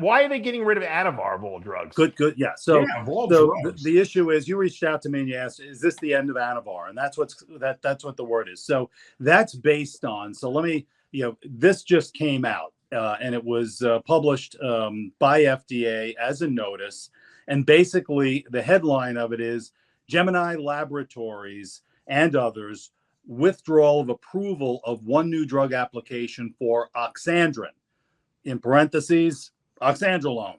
Why are they getting rid of ANAVAR of all drugs? Good. Yeah. So, the issue is, you reached out to me and you asked, is this the end of ANAVAR? And that's what the word is. So that's based on. So let me, this just came out and it was published by FDA as a notice. And basically, the headline of it is Gemini Laboratories and others withdrawal of approval of one new drug application for oxandrine, in parentheses, oxandrolone.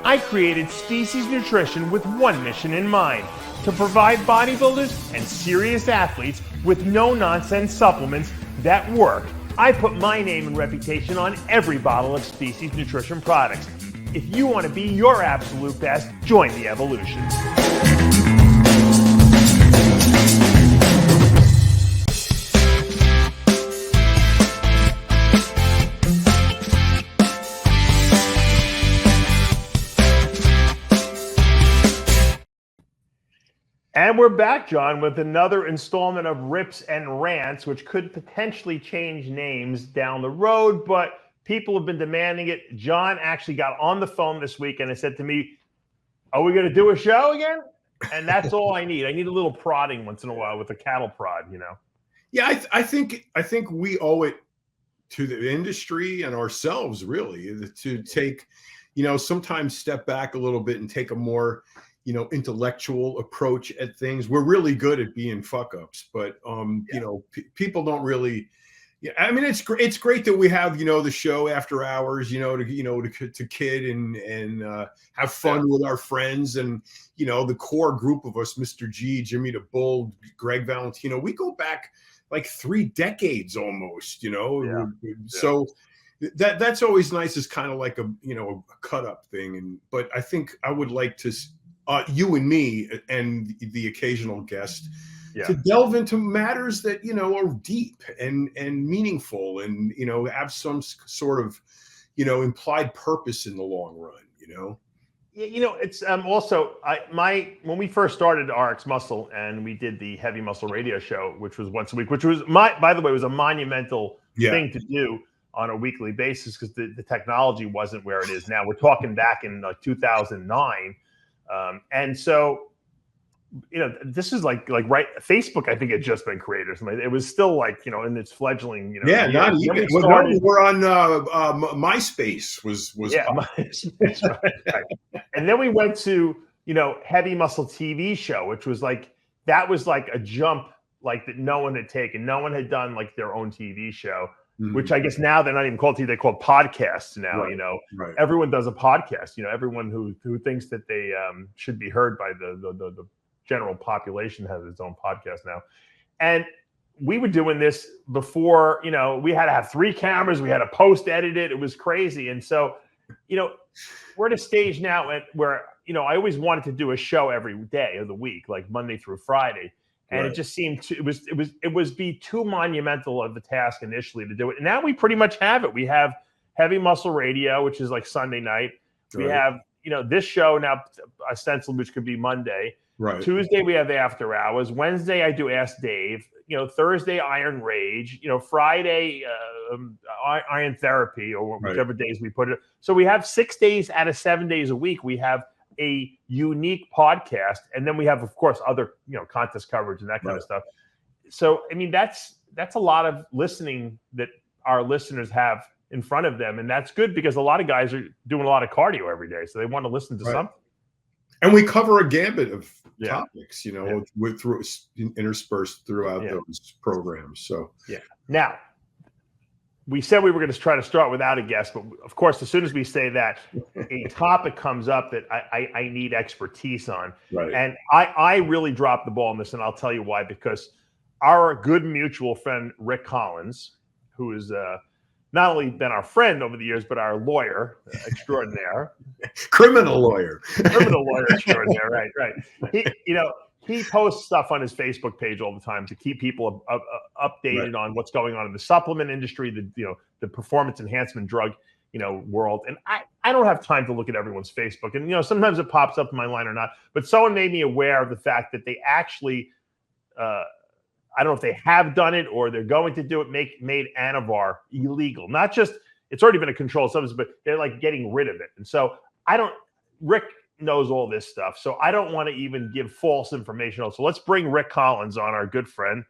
I created Species Nutrition with one mission in mind: to provide bodybuilders and serious athletes with no-nonsense supplements that work. I put my name and reputation on every bottle of Species Nutrition products. If you want to be your absolute best, join the evolution. And we're back, John, with another installment of Rips and Rants, which could potentially change names down the road, but people have been demanding it. John actually got on the phone this week and said to me, are we going to do a show again? And that's all I need. I need a little prodding once in a while with a cattle prod, Yeah, I think we owe it to the industry and ourselves, really, to take, sometimes step back a little bit and take a more intellectual approach at things. We're really good at being fuck ups, but people don't really. Yeah, I mean, it's great that we have the show after hours, to kid and have fun with our friends, and the core group of us, Mr. G, Jimmy the Bull, Greg Valentino. We go back like 3 decades almost, So that's always nice. It's kind of like a cut up thing, but I think I would like to. You and me and the occasional guest to delve into matters that, are deep and meaningful and, have some sort of, implied purpose in the long run, It's also when we first started RX Muscle and we did the Heavy Muscle Radio Show, which was once a week, which was by the way, was a monumental thing to do on a weekly basis because the technology wasn't where it is now. We're talking back in 2009. And so, this is like right. Facebook, I think, had just been created or something. It was still in its fledgling. Not even. We're on MySpace. Was MySpace, right. And then we went to Heavy Muscle TV Show, which was that was a jump that no one had taken. No one had done their own TV show. Mm-hmm. Which I guess now they're not even called TV, they're called podcasts now. Right. Everyone does a podcast. Everyone who thinks that they should be heard by the general population has its own podcast now. And we were doing this before. We had to have 3 cameras. We had to post edit it. It was crazy. And so, we're at a stage now where I always wanted to do a show every day of the week, like Monday through Friday. And it just seemed it was be too monumental of the task initially to do it. And now we pretty much have it. We have Heavy Muscle Radio, which is Sunday night. We have this show now, ostensibly, which could be Monday. Right. Tuesday we have After Hours. Wednesday I do Ask Dave. Thursday Iron Rage. Friday Iron Therapy, or whichever days we put it. So we have 6 days out of 7 days a week. We have a unique podcast, and then we have, of course, other contest coverage and that kind of stuff. So I mean, that's a lot of listening that our listeners have in front of them, and that's good because a lot of guys are doing a lot of cardio every day, so they want to listen to something. And we cover a gambit of topics, with interspersed throughout those programs. So now. We said we were going to try to start without a guest, but of course, as soon as we say that, a topic comes up that I need expertise on. Right. And I really dropped the ball on this, and I'll tell you why. Because our good mutual friend, Rick Collins, who has not only been our friend over the years, but our lawyer extraordinaire. Criminal lawyer extraordinaire, right. He posts stuff on his Facebook page all the time to keep people updated on what's going on in the supplement industry, the performance enhancement drug, world. And I I don't have time to look at everyone's Facebook, and sometimes it pops up in my line or not. But someone made me aware of the fact that they actually, I don't know if they have done it or they're going to do it, made ANAVAR illegal. Not just it's already been a controlled substance, but they're like getting rid of it. And so Rick knows all this stuff, so I don't want to even give false information. So let's bring Rick Collins on, our good friend.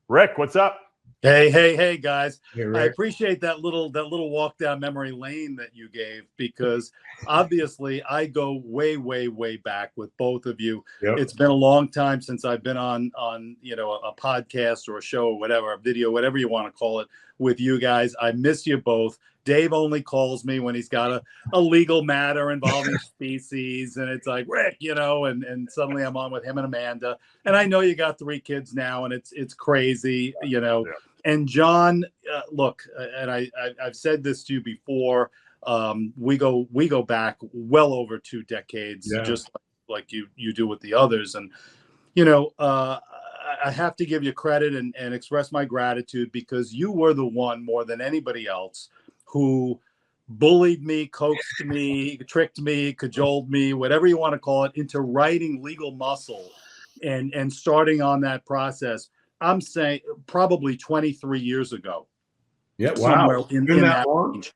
Rick, what's up? Hey, guys. Hey, I appreciate that little walk down memory lane that you gave, because obviously I go way back with both of you. Yep. It's been a long time since I've been on a podcast or a show or whatever, a video, whatever you want to call it, with you guys. I miss you both. Dave only calls me when he's got a legal matter involving species, and it's like, Rick, and suddenly I'm on with him and Amanda. And I know you got 3 kids now, and it's crazy, Yeah. And John, look, and I've said this to you before. We go back well over 2 decades, just like you do with the others. And I have to give you credit and express my gratitude, because you were the one more than anybody else who bullied me, coaxed me, tricked me, cajoled me, whatever you want to call it, into writing Legal Muscle and starting on that process. I'm saying probably 23 years ago. Yeah, wow. Somewhere in that range.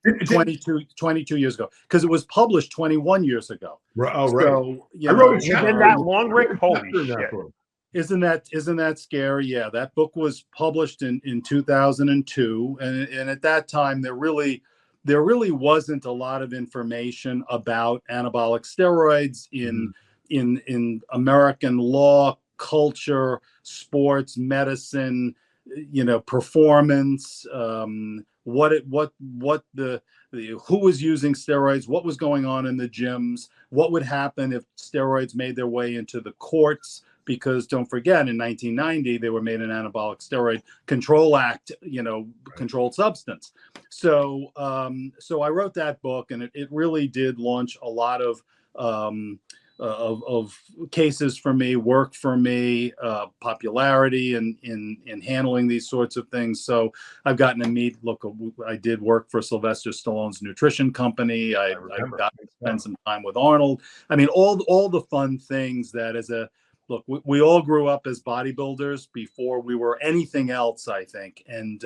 22 years ago, because it was published 21 years ago. Oh, right. So, I wrote it been that long, Rick? Holy shit. Isn't that scary? Yeah, that book was published in 2002, and at that time there really wasn't a lot of information about anabolic steroids in American law, culture, sports, medicine, performance, who was using steroids, what was going on in the gyms, what would happen if steroids made their way into the courts. Because don't forget, in 1990, they were made an Anabolic Steroid Control Act, controlled substance. So I wrote that book, and it really did launch a lot of cases for me, work for me, popularity in handling these sorts of things. So I've gotten to meet. Look, I did work for Sylvester Stallone's nutrition company. I got to spend some time with Arnold. I mean, all the fun things that Look, we all grew up as bodybuilders before we were anything else, I think. And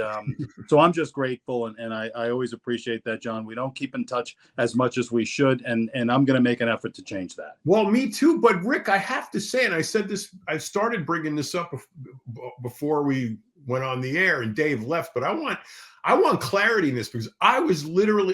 so I'm just grateful. And I always appreciate that, John. We don't keep in touch as much as we should. And I'm going to make an effort to change that. Well, me too. But Rick, I have to say, and I said this, I started bringing this up before we went on the air and Dave left, but I want clarity in this, because I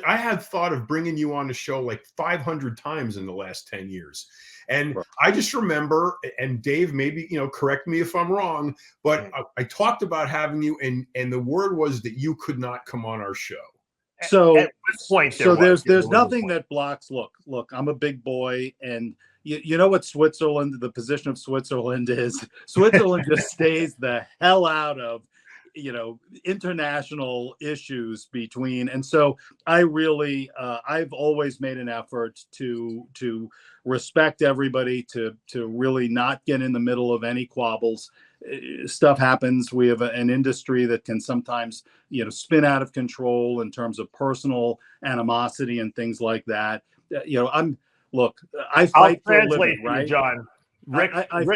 had thought of bringing you on the show like 500 times in the last 10 years. And I just remember, and Dave, maybe, correct me if I'm wrong, but I talked about having you, and the word was that you could not come on our show. So at this point, there's nothing that blocks. Look, I'm a big boy, and you know what Switzerland, the position of Switzerland is. Switzerland just stays the hell out of international issues between. And so I really, I've always made an effort to respect everybody, to really not get in the middle of any quabbles. Stuff happens. We have an industry that can sometimes, spin out of control in terms of personal animosity and things like that. I fight for a living, right? John. Rick, I'm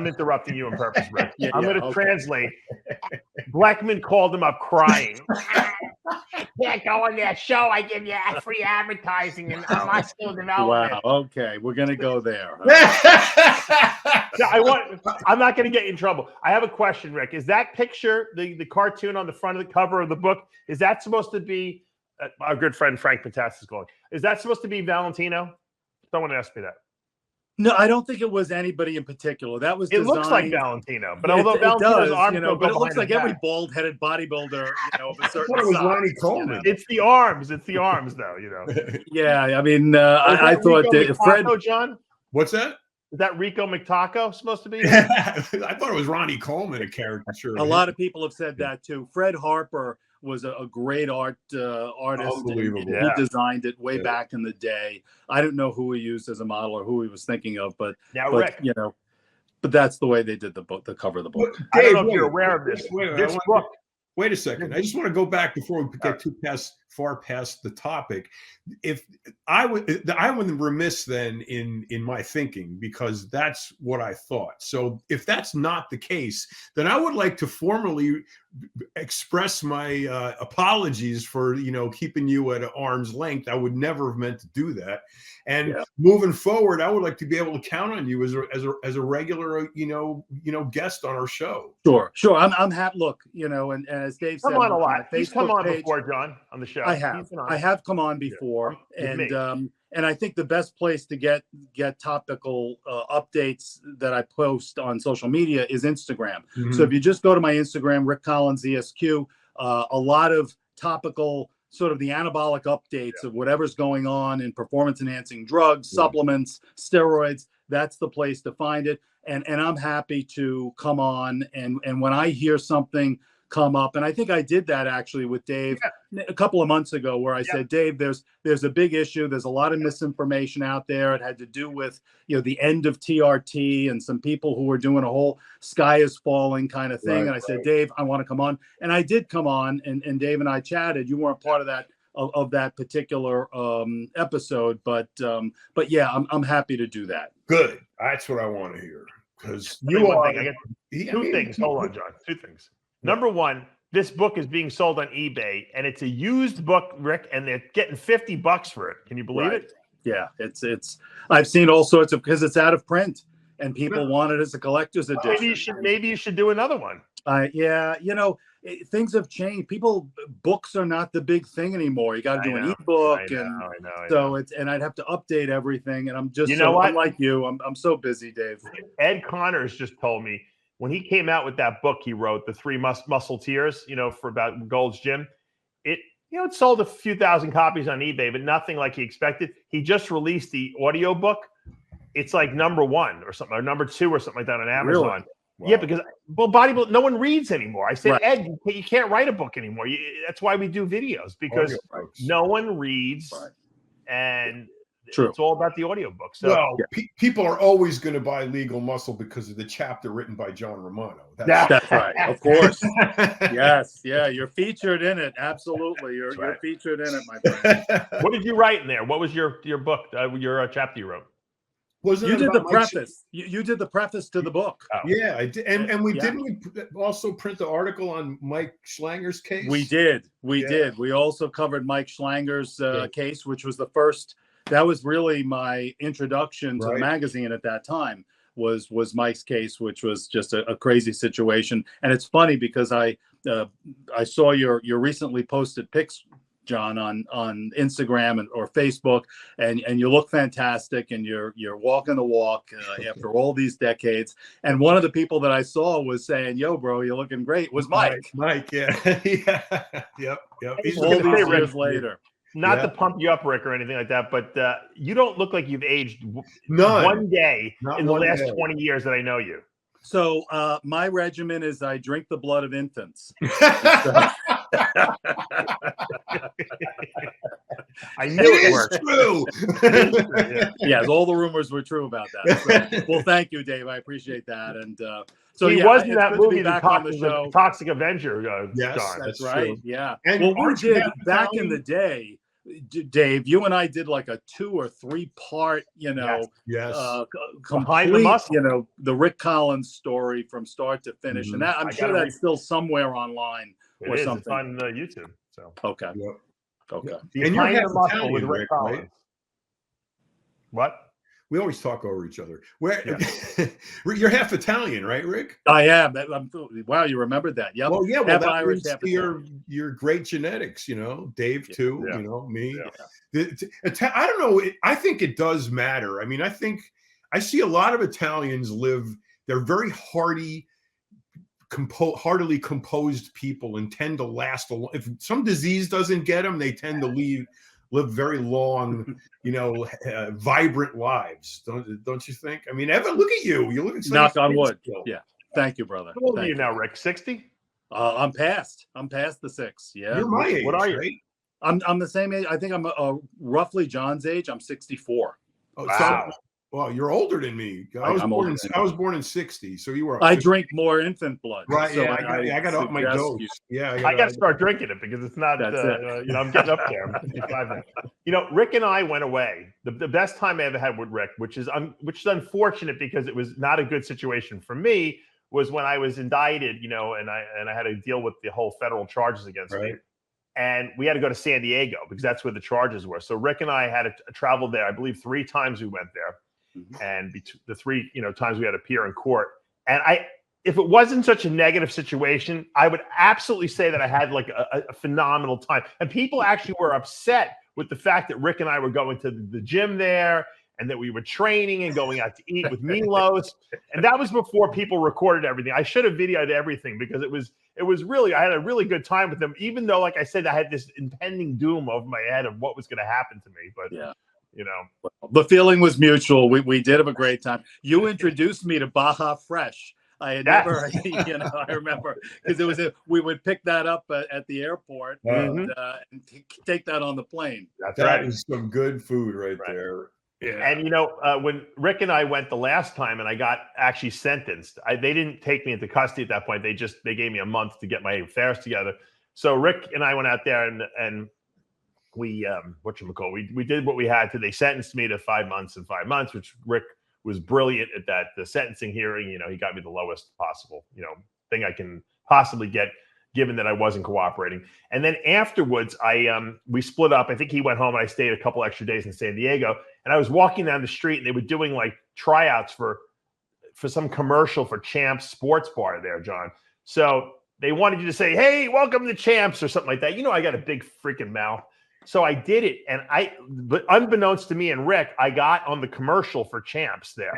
interrupting you on purpose, Rick. I'm going to translate. Blackman called him up crying. I can't go on that show. I give you free advertising and my skill development. Wow. Okay, we're going to go there. I'm not going to get you in trouble. I have a question, Rick. Is that picture, the cartoon on the front of the cover of the book, is that supposed to be our good friend Frank Patas is going? Is that supposed to be Valentino? Someone asked me that. No, I don't think it was anybody in particular. That was designed. It looks like Valentino, but although Valentino's arms don't but go it looks like every back. Bald-headed bodybuilder, of a certain size. It was Ronnie Coleman. It's the arms. It's the arms, though. Yeah, I mean, I thought that Fred. John, what's that? Is that Rico McTaco supposed to be? I thought it was Ronnie Coleman, a caricature. A lot of people have said that too. Fred Harper was a great artist. Unbelievable. He designed it way back in the day. I don't know who he used as a model or who he was thinking of, but Rick, but that's the way they did the book, the cover of the book. Dave, I don't know if you're aware of this. Wait a second. I just want to go back before we get too past far past the topic. If I wouldn't remiss then in my thinking, because that's what I thought. So if that's not the case, then I would like to formally express my apologies for, you know, keeping you at arm's length. I would never have meant to do that. And moving forward, I would like to be able to count on you as a regular, you know, guest on our show. Sure. I'm happy. Look, you know, and as Dave said, come on a lot. He's come on page, before, John, on the show. I have come on before, and I think the best place to get topical updates that I post on social media is Instagram. Mm-hmm. So if you just go to my Instagram, Rick Collins ESQ, a lot of topical, sort of the anabolic updates of whatever's going on in performance enhancing drugs, supplements, steroids. That's the place to find it. And I'm happy to come on, and when I hear something come up, and I think I did that actually with Dave a couple of months ago, where I said, Dave, there's a big issue. There's a lot of misinformation out there. It had to do with, you know, the end of TRT and some people who were doing a whole sky is falling kind of thing. And I said, Dave, I want to come on, and I did come on, and Dave and I chatted. You weren't part of that of that particular episode, but yeah, I'm happy to do that. Good. That's what I want to hear, because you are. Two things. Hold on, John. Two things. Number one, this book is being sold on eBay, and it's a used book, Rick, and they're getting $50 for it. Can you believe it? Yeah, it's. I've seen all sorts of, because it's out of print, and people want it as a collector's edition. Maybe you should do another one. Yeah, you know, things have changed. Books are not the big thing anymore. You got to do an ebook, I know. So it's, and I'd have to update everything, and I'm just, what? I'm like you. I'm so busy, Dave. Ed Connors just told me when he came out with that book he wrote, The Three Muscleteers, you know, for about Gold's Gym, it sold a few thousand copies on eBay, but nothing like he expected. He just released the audio book. It's like #1 or something, or #2 or something like that on Amazon. Really? Wow. Yeah, because bodybuilding, no one reads anymore. I said, Ed, you can't write a book anymore. That's why we do videos, because no one reads, and it's all about the audio book. So people are always going to buy Legal Muscle because of the chapter written by John Romano. That's right, of course. Yes, you're featured in it. Absolutely, you're featured in it, my friend. What did you write in there? What was your book? Your chapter you wrote? You did the preface. You did the preface to the book. Oh. Yeah, I did. And we didn't also print the article on Mikeschlanger's case? We did. We did. We also covered Mikeschlanger's case, which was the first. That was really my introduction to the magazine at that time. Was Mike's case, which was just a crazy situation. And it's funny because I saw your recently posted pics, John, on Instagram or Facebook, and you look fantastic, and you're walking the walk after all these decades. And one of the people that I saw was saying, "Yo, bro, you're looking great." Was Mike? Yep. He's all these years later. Not to pump you up, Rick, or anything like that, but you don't look like you've aged one day in the last 20 years that I know you. So my regimen is I drink the blood of infants. I knew it worked. True. Yes, all the rumors were true about that. So, well, thank you, Dave. I appreciate that. And so he was in that movie, the Toxic Avenger. Yes, John. that's right. True. Yeah. And well, we did back in the day. Dave, you and I did like a 2 or 3 part, yes. Complete, the Rick Collins story from start to finish, and that, I'm sure that's still somewhere online or something. It's on YouTube. So okay. And you're half Italian, with Rick Collins. Right? What? We always talk over each other. You're half Italian, right, Rick? I am. Wow, you remembered that? Yep. Well, yeah. Half that Irish, half your great genetics. Dave too. Yeah. Me. Yeah. I don't know. I think it does matter. I mean, I see a lot of Italians live. They're very heartily composed people and tend to last a long. If some disease doesn't get them, they tend to live very long, vibrant lives. Don't you think? I mean, Evan, look at you. You look at knock on wood. Yeah. Thank you, brother. How old are you now, Rick? 60? I'm past the 6. Yeah. You're my age. What are you? Right? I'm the same age. I think I'm roughly John's age. I'm 64. Oh, wow. Well, you're older than me. I was born in '60, so you were. I drink more infant blood, right? so Yeah, I got up my dose. Yeah, I got to start drinking it because it's not. You know, I'm getting up there. I'm 55 now. You know, Rick and I went away. The best time I ever had with Rick, which is unfortunate because it was not a good situation for me, was when I was indicted. You know, and I had to deal with the whole federal charges against me. And we had to go to San Diego because that's where the charges were. So Rick and I had to travel there. I believe 3 times we went there. And the 3, times we had to appear in court. And if it wasn't such a negative situation, I would absolutely say that I had like a phenomenal time. And people actually were upset with the fact that Rick and I were going to the gym there and that we were training and going out to eat with Milos. And that was before people recorded everything. I should have videoed everything because it was really, I had a really good time with them, even though, like I said, I had this impending doom over my head of what was going to happen to me. But yeah. The feeling was mutual. We did have a great time. You introduced me to Baja Fresh. I had never, I remember because we would pick that up at the airport and take that on the plane. That is some good food right there. Yeah. And when Rick and I went the last time and I got actually sentenced, they didn't take me into custody at that point. They gave me a month to get my affairs together. So Rick and I went out there and we we did what we had to. They sentenced me to 5 months and 5 months, which Rick was brilliant at that. The sentencing hearing, he got me the lowest possible, thing I can possibly get, given that I wasn't cooperating. And then afterwards, we split up. I think he went home and I stayed a couple extra days in San Diego. And I was walking down the street and they were doing like tryouts for some commercial for Champs Sports Bar there, John. So they wanted you to say, "Hey, welcome to Champs," or something like that. I got a big freaking mouth. So I did it, but unbeknownst to me and Rick, I got on the commercial for Champs there.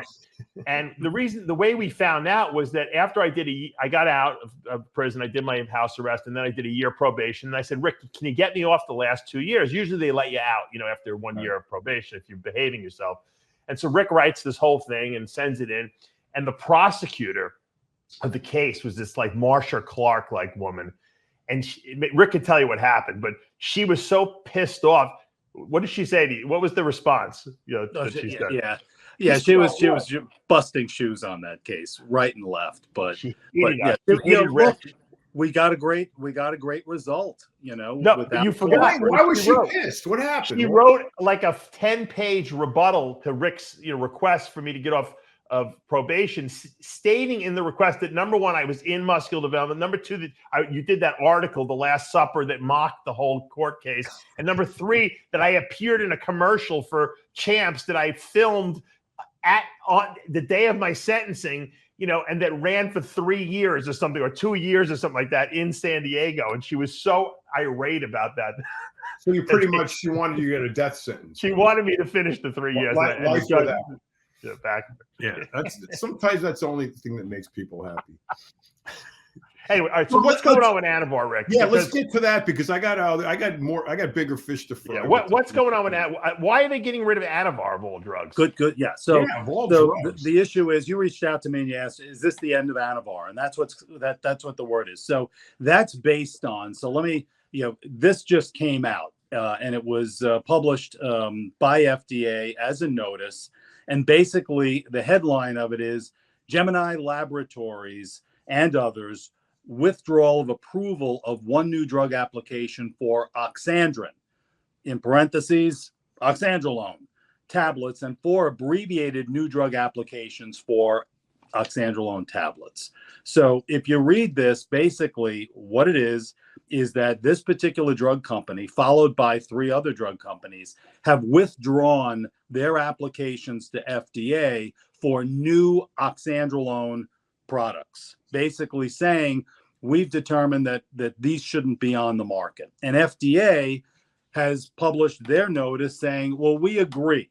And the way we found out was that after I got out of prison, I did my house arrest, and then I did a year probation. And I said, "Rick, can you get me off the last 2 years?" Usually they let you out, after 1 year of probation if you're behaving yourself. And so Rick writes this whole thing and sends it in. And the prosecutor of the case was this like Marsha Clark-like woman. And Rick could tell you what happened, but she was so pissed off. What did she say to you? What was the response? She said? She was busting shoes on that case, right and left. But we got a great result. No, you forgot. Why was she pissed? What happened? She wrote like a 10-page rebuttal to Rick's request for me to get off of probation, stating in the request that, number one, I was in muscular development. Number two, that you did that article, The Last Supper, that mocked the whole court case. And number three, that I appeared in a commercial for Champs that I filmed on the day of my sentencing, and that ran for 3 years or something, or 2 years or something like that in San Diego. And she was so irate about that. So she wanted you to get a death sentence. She wanted me to finish the 3 years. Life for that. Sometimes that's the only thing that makes people happy. Anyway, all right. So what's going on with ANAVAR, Rick? Yeah, let's get to that because I got bigger fish to fry. Yeah, what's going on with ANAVAR? Why are they getting rid of ANAVAR of all drugs? Good. Yeah. So the issue is, you reached out to me and you asked, "Is this the end of ANAVAR?" And that's what the word is. So that's based on. So let me. This just came out and it was published by FDA as a notice. And basically, the headline of it is Gemini Laboratories and others withdrawal of approval of one new drug application for oxandrolone, in parentheses, oxandrolone tablets, and 4 abbreviated new drug applications for oxandrolone tablets. So if you read this, basically what it is that this particular drug company, followed by 3 other drug companies, have withdrawn their applications to FDA for new oxandrolone products, basically saying, we've determined that these shouldn't be on the market. And FDA has published their notice saying, well, we agree.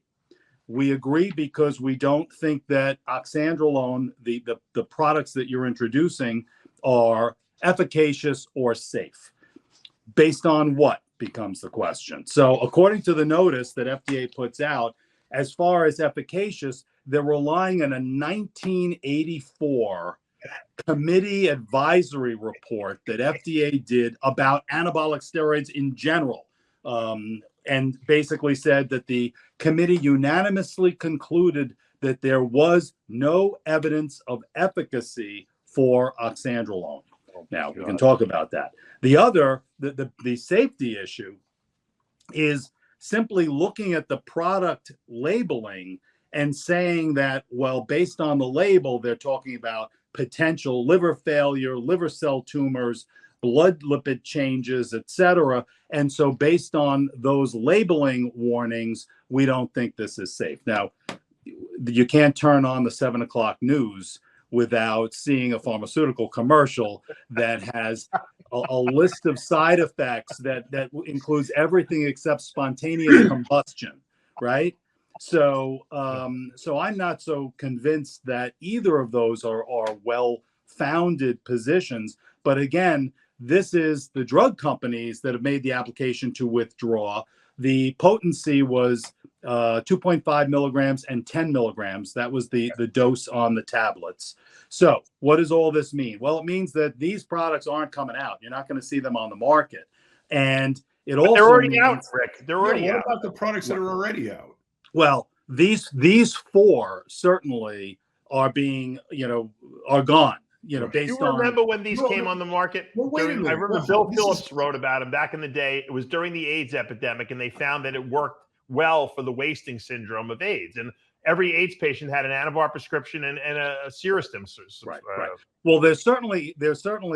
We agree because we don't think that oxandrolone, the products that you're introducing, are efficacious or safe. Based on what becomes the question. So according to the notice that FDA puts out, as far as efficacious, they're relying on a 1984 committee advisory report that FDA did about anabolic steroids in general, and basically said that the committee unanimously concluded that there was no evidence of efficacy for oxandrolone. Now, we can talk about that. The other, the safety issue is simply looking at the product labeling and saying that, well, based on the label, they're talking about potential liver failure, liver cell tumors, blood lipid changes, etc. And so based on those labeling warnings, we don't think this is safe. Now, you can't turn on the 7 o'clock news without seeing a pharmaceutical commercial that has a list of side effects that includes everything except spontaneous combustion, right? So so I'm not so convinced that either of those are well-founded positions. But again, this is the drug companies that have made the application to withdraw. The potency was 2.5 milligrams and 10 milligrams. That was the dose on the tablets. So what does all this mean? Well, it means that these products aren't coming out. You're not going to see them on the market. And it also they're already means, out, Rick. They're already what out. about the products that are already out? Well, these four certainly are being, are gone. Based on. You remember when these came on the market? Well, wait a minute. I remember Bill Phillips wrote about them back in the day. It was during the AIDS epidemic, and they found that it worked well for the wasting syndrome of AIDS. And every AIDS patient had an ANAVAR prescription and a Serostim. Right. Well, there's certainly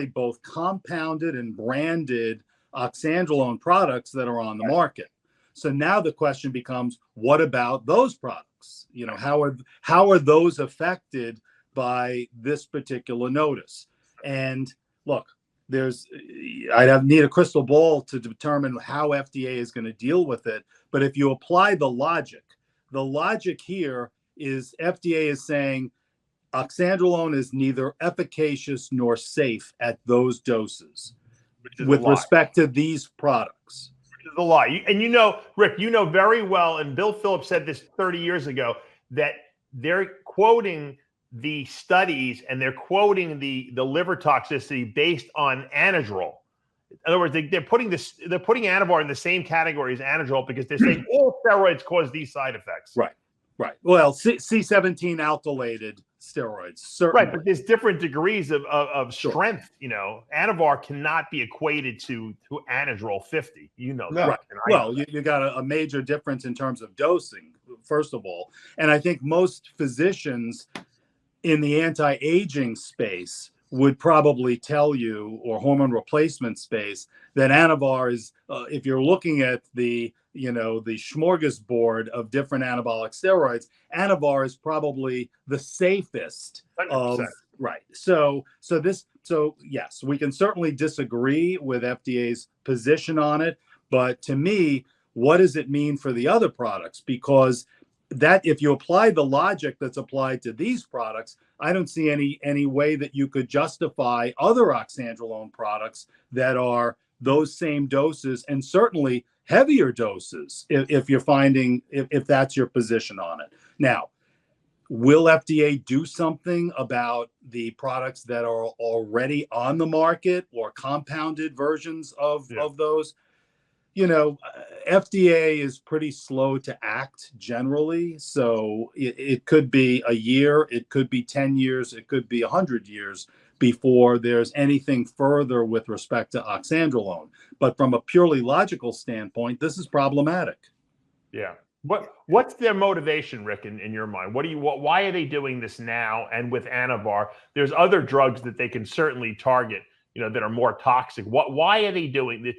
both compounded and branded oxandrolone products that are on the market. So now the question becomes, what about those products? How are those affected by this particular notice? And look, I'd need a crystal ball to determine how FDA is going to deal with it. But if you apply the logic here is FDA is saying oxandrolone is neither efficacious nor safe at those doses with respect to these products. Which is a lie. And Rick, very well, and Bill Phillips said this 30 years ago, that they're quoting the studies and they're quoting the liver toxicity based on anadrol. In other words, they're putting ANAVAR in the same category as anadrol because they're saying all steroids cause these side effects. Right. Well, C17 alkylated steroids, certainly. Right, but there's different degrees of strength. ANAVAR cannot be equated to anadrol 50. No. That. Right. Well, you got a major difference in terms of dosing, first of all. And I think most physicians in the anti-aging space would probably tell you, or hormone replacement space, that ANAVAR is, if you're looking at the smorgasbord of different anabolic steroids, ANAVAR is probably the safest 100%. Right. So yes, we can certainly disagree with FDA's position on it, but to me, what does it mean for the other products? Because that if you apply the logic that's applied to these products, I don't see any way that you could justify other oxandrolone products that are those same doses and certainly heavier doses if you're finding, if that's your position on it. Now, will FDA do something about the products that are already on the market or compounded versions of those? FDA is pretty slow to act generally. So it could be a year, it could be 10 years, it could be 100 years before there's anything further with respect to oxandrolone. But from a purely logical standpoint, this is problematic. Yeah. What's their motivation, Rick, in your mind? Why are they doing this now? And with ANAVAR, there's other drugs that they can certainly target, that are more toxic. Why are they doing this?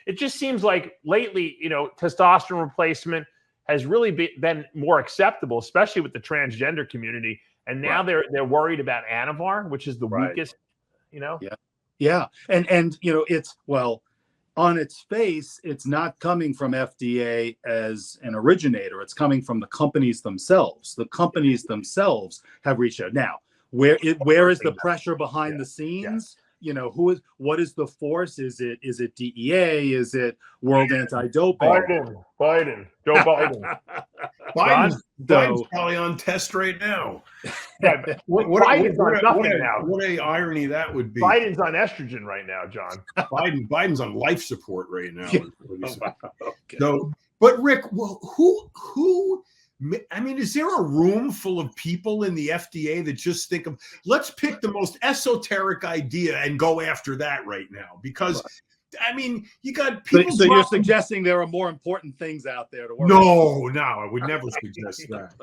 It just seems like lately, testosterone replacement has really been more acceptable, especially with the transgender community. And now they're worried about ANAVAR, which is the weakest, Yeah. And it's, well, on its face, it's not coming from FDA as an originator. It's coming from the companies themselves. The companies themselves have reached out. Now, where is the pressure behind the scenes? What is the force? Is it DEA? Is it World Anti-Doping? Biden, Joe Biden. Biden's probably on test right now. Biden's on nothing now. What a irony that would be. Biden's on estrogen right now, John. Biden's on life support right now. Okay. So, but Rick, well, who I mean, is there a room full of people in the FDA that just think of, let's pick the most esoteric idea and go after that right now? Because, I mean, you got people. So you're suggesting there are more important things out there to work No, I would never suggest that.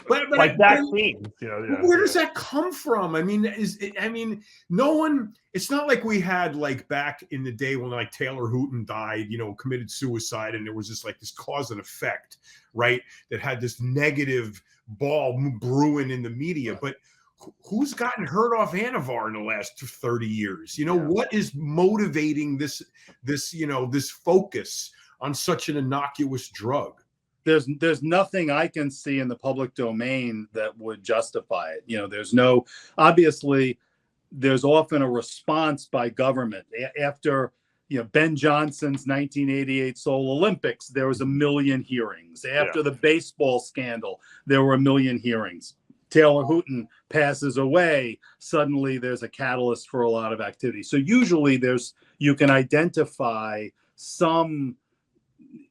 But like vaccines, where does that come from? I mean, no one. It's not like we had like back in the day when like Taylor Hooton died, committed suicide, and there was just like this cause and effect, right? That had this negative ball brewing in the media. But who's gotten hurt off ANAVAR in the last 30 years? What is motivating this focus on such an innocuous drug? There's nothing I can see in the public domain that would justify it. Obviously there's often a response by government after Ben Johnson's 1988 Seoul Olympics. There was 1 million hearings. After the baseball scandal, there were 1 million hearings. Taylor Hooton passes away, suddenly there's a catalyst for a lot of activity. So usually you can identify some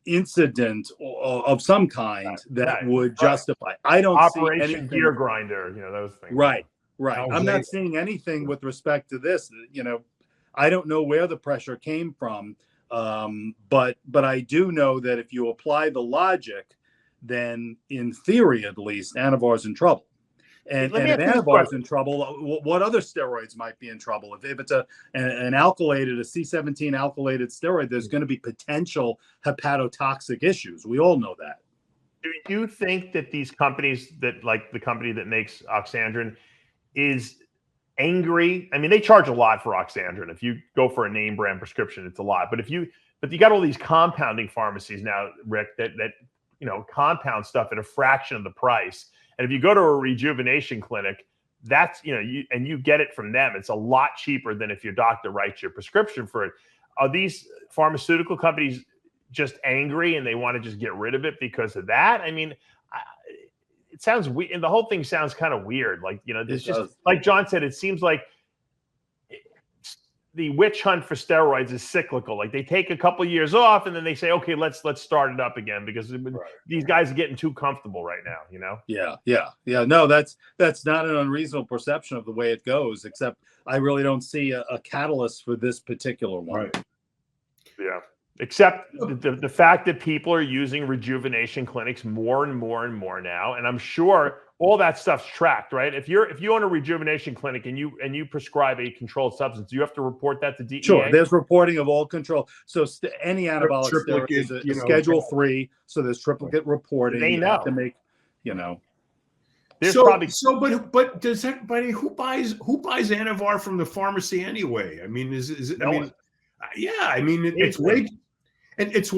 incident of some kind that would justify. I don't Operation see anything. Gear Grinder, those things. Right. I'm not seeing anything with respect to this. I don't know where the pressure came from, but I do know that if you apply the logic, then in theory at least, ANAVAR's in trouble. And if ANAVAR's in trouble, what other steroids might be in trouble? If it's an alkylated, a C17 alkylated steroid, there's going to be potential hepatotoxic issues. We all know that. Do you think that these companies, that like the company that makes Oxandrin, is angry? I mean, they charge a lot for Oxandrin. If you go for a name brand prescription, it's a lot. But you got all these compounding pharmacies now, Rick, that compound stuff at a fraction of the price. And if you go to a rejuvenation clinic, that's, you get it from them. It's a lot cheaper than if your doctor writes your prescription for it. Are these pharmaceutical companies just angry and they want to just get rid of it because of that? I mean, it sounds weird. And the whole thing sounds kind of weird. Like, there's just, like John said, it seems like the witch hunt for steroids is cyclical. Like they take a couple of years off and then they say, okay, let's start it up again because these guys are getting too comfortable right now, Yeah. No, that's not an unreasonable perception of the way it goes, except I really don't see a catalyst for this particular one. Right. Yeah. Except the fact that people are using rejuvenation clinics more and more and more now. And I'm sure all that stuff's tracked, right? If you own a rejuvenation clinic and you prescribe a controlled substance, you have to report that to DEA. Sure, there's reporting of all control. So any anabolic steroid is a Schedule 3, so there's triplicate reporting. They know. You have to make, There's but does everybody who buys ANAVAR from the pharmacy anyway? I mean, is it? No I mean, it's way. And it's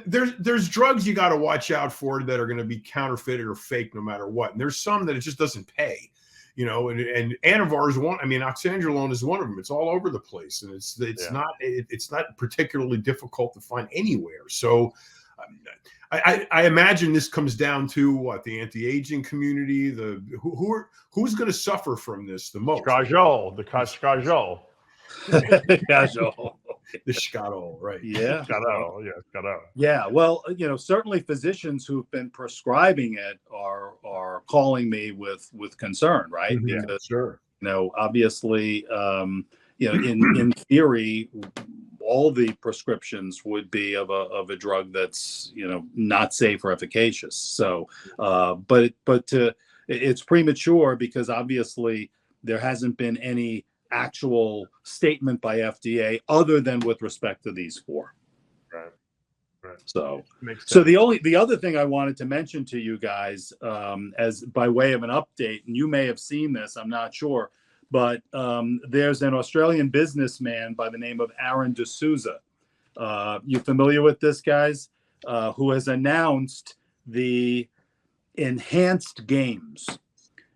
there's drugs you got to watch out for that are going to be counterfeited or fake no matter what. And there's some that it just doesn't pay, and ANAVAR is one. I mean, Oxandrolone is one of them. It's all over the place, and it's not particularly difficult to find anywhere. So I imagine this comes down to what the anti-aging community, who's going to suffer from this the most? The Kajol. The Scotto, right? Yeah. Scotto. Yeah. Well, certainly physicians who've been prescribing it are calling me with concern, right? Mm-hmm. Because, sure. Obviously, in theory, all the prescriptions would be of a drug that's not safe or efficacious. So, but it's premature because obviously there hasn't been any actual statement by FDA other than with respect to these 4. Right. So the other thing I wanted to mention to you guys, as by way of an update, and you may have seen this, I'm not sure, but there's an Australian businessman by the name of Aaron D'Souza. You familiar with this, guys? Who has announced the Enhanced Games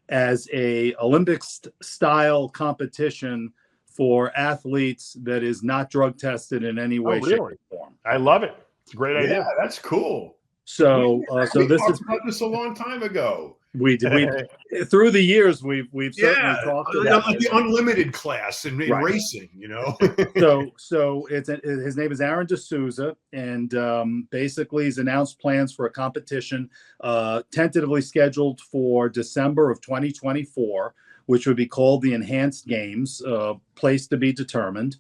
as a Olympics style competition for athletes that is not drug tested in any way, shape, or form. I love it. It's a great idea. Yeah, that's cool. So this is about this a long time ago. We through the years we've certainly talked about like the unlimited class in racing, you know. so his name is Aaron D'Souza, and basically he's announced plans for a competition tentatively scheduled for December of 2024, which would be called the Enhanced Games, place to be determined.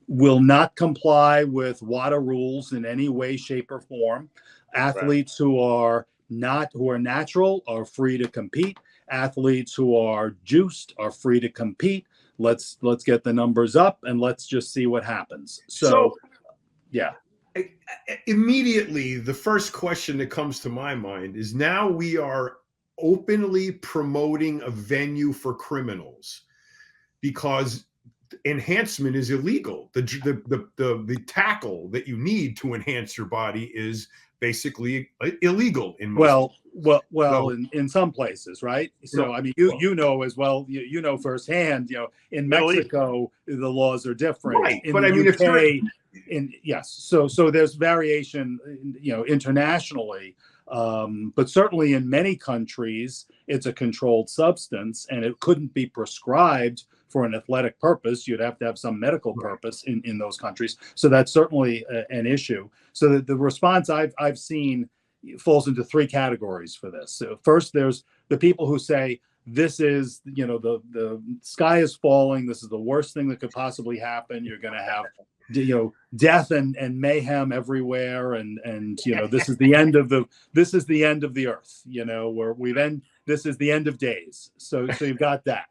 Will not comply with WADA rules in any way, shape, or form. Athletes who are natural are free to compete. Athletes who are juiced are free to compete. Let's get the numbers up and let's just see what happens. So yeah. Immediately, the first question that comes to my mind is, now we are openly promoting a venue for criminals because enhancement is illegal. The tackle that you need to enhance your body is basically illegal in most in some places, right? So I mean, you know as well, you know firsthand, you know, in Mexico the laws are different, right? In but the I mean, UK, so there's variation, you know, internationally, but certainly in many countries it's a controlled substance and it couldn't be prescribed for an athletic purpose. You'd have to have some medical purpose in those countries. So that's certainly an issue. So the response I've seen falls into three categories for this. So first, there's the people who say, this is, you know, the sky is falling. This is the worst thing that could possibly happen. You're going to have, you know, death and mayhem everywhere. And, you know, this is the end of the earth, you know, where this is the end of days. So you've got that.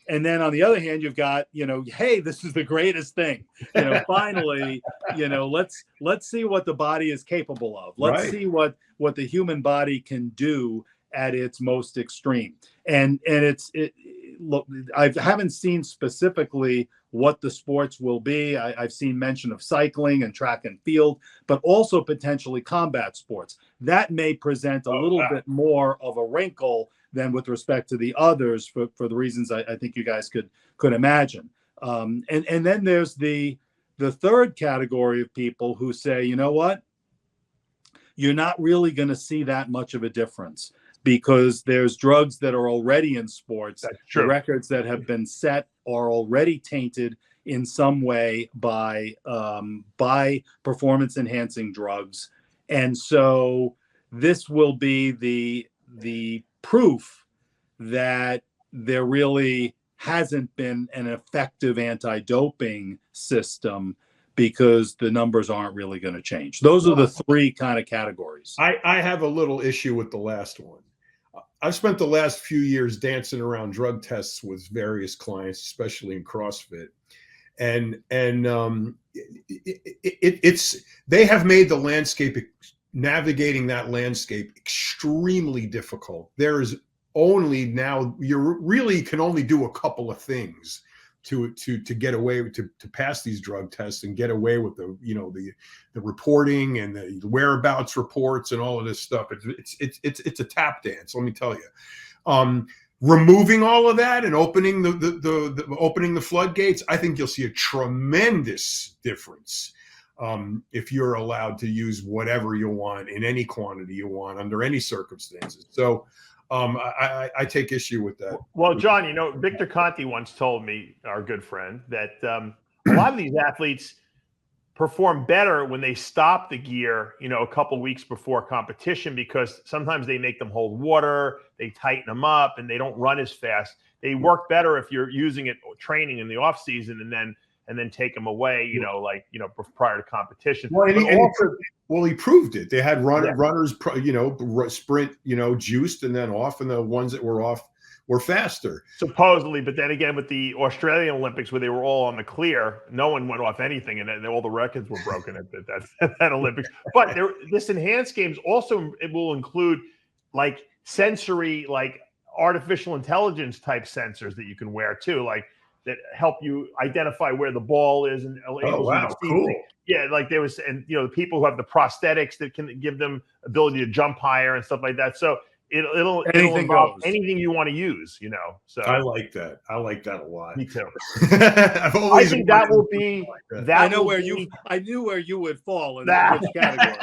And then on the other hand, you've got, you know, hey, this is the greatest thing. You know, finally, you know, let's see what the body is capable of. Let's see what the human body can do at its most extreme. And look, I haven't seen specifically what the sports will be. I've seen mention of cycling and track and field, but also potentially combat sports. That may present a little bit more of a wrinkle than with respect to the others for the reasons I think you guys could imagine. And then there's the third category of people who say, you know what, you're not really going to see that much of a difference because there's drugs that are already in sports. The records that have been set are already tainted in some way by performance enhancing drugs. And so this will be the proof that there really hasn't been an effective anti-doping system because the numbers aren't really going to change. Those are the three kind of categories. I have a little issue with the last one. I've spent the last few years dancing around drug tests with various clients, especially in CrossFit. And they have made the landscape, navigating that landscape, extremely difficult. There is only now, you really can only do a couple of things to get away, to pass these drug tests and get away with the reporting and the whereabouts reports and all of this stuff. It's a tap dance, let me tell you. Removing all of that and opening opening the floodgates, I think you'll see a tremendous difference. If you're allowed to use whatever you want in any quantity you want under any circumstances. So I take issue with that. Well, John, you know, Victor Conti once told me, our good friend, that a lot of these athletes perform better when they stop the gear, you know, a couple weeks before competition, because sometimes they make them hold water, they tighten them up, and they don't run as fast. They work better if you're using it training in the off season and then take them away, you know, like, you know, prior to competition. Well, he proved it. They had runners, you know, sprint, you know, juiced and then off, and the ones that were off were faster. Supposedly, but then again, with the Australian Olympics where they were all on the clear, no one went off anything, and all the records were broken at that Olympics. But this enhanced games also, it will include like sensory, like artificial intelligence type sensors that you can wear too, like that help you identify where the ball is and enables you to see things. Yeah, like there was, and you know, the people who have the prosthetics that can give them ability to jump higher and stuff like that. So it'll involve anything you want to use, you know. So I like that. I like that a lot. Me too. I think that will be that. I knew where you would fall in which category.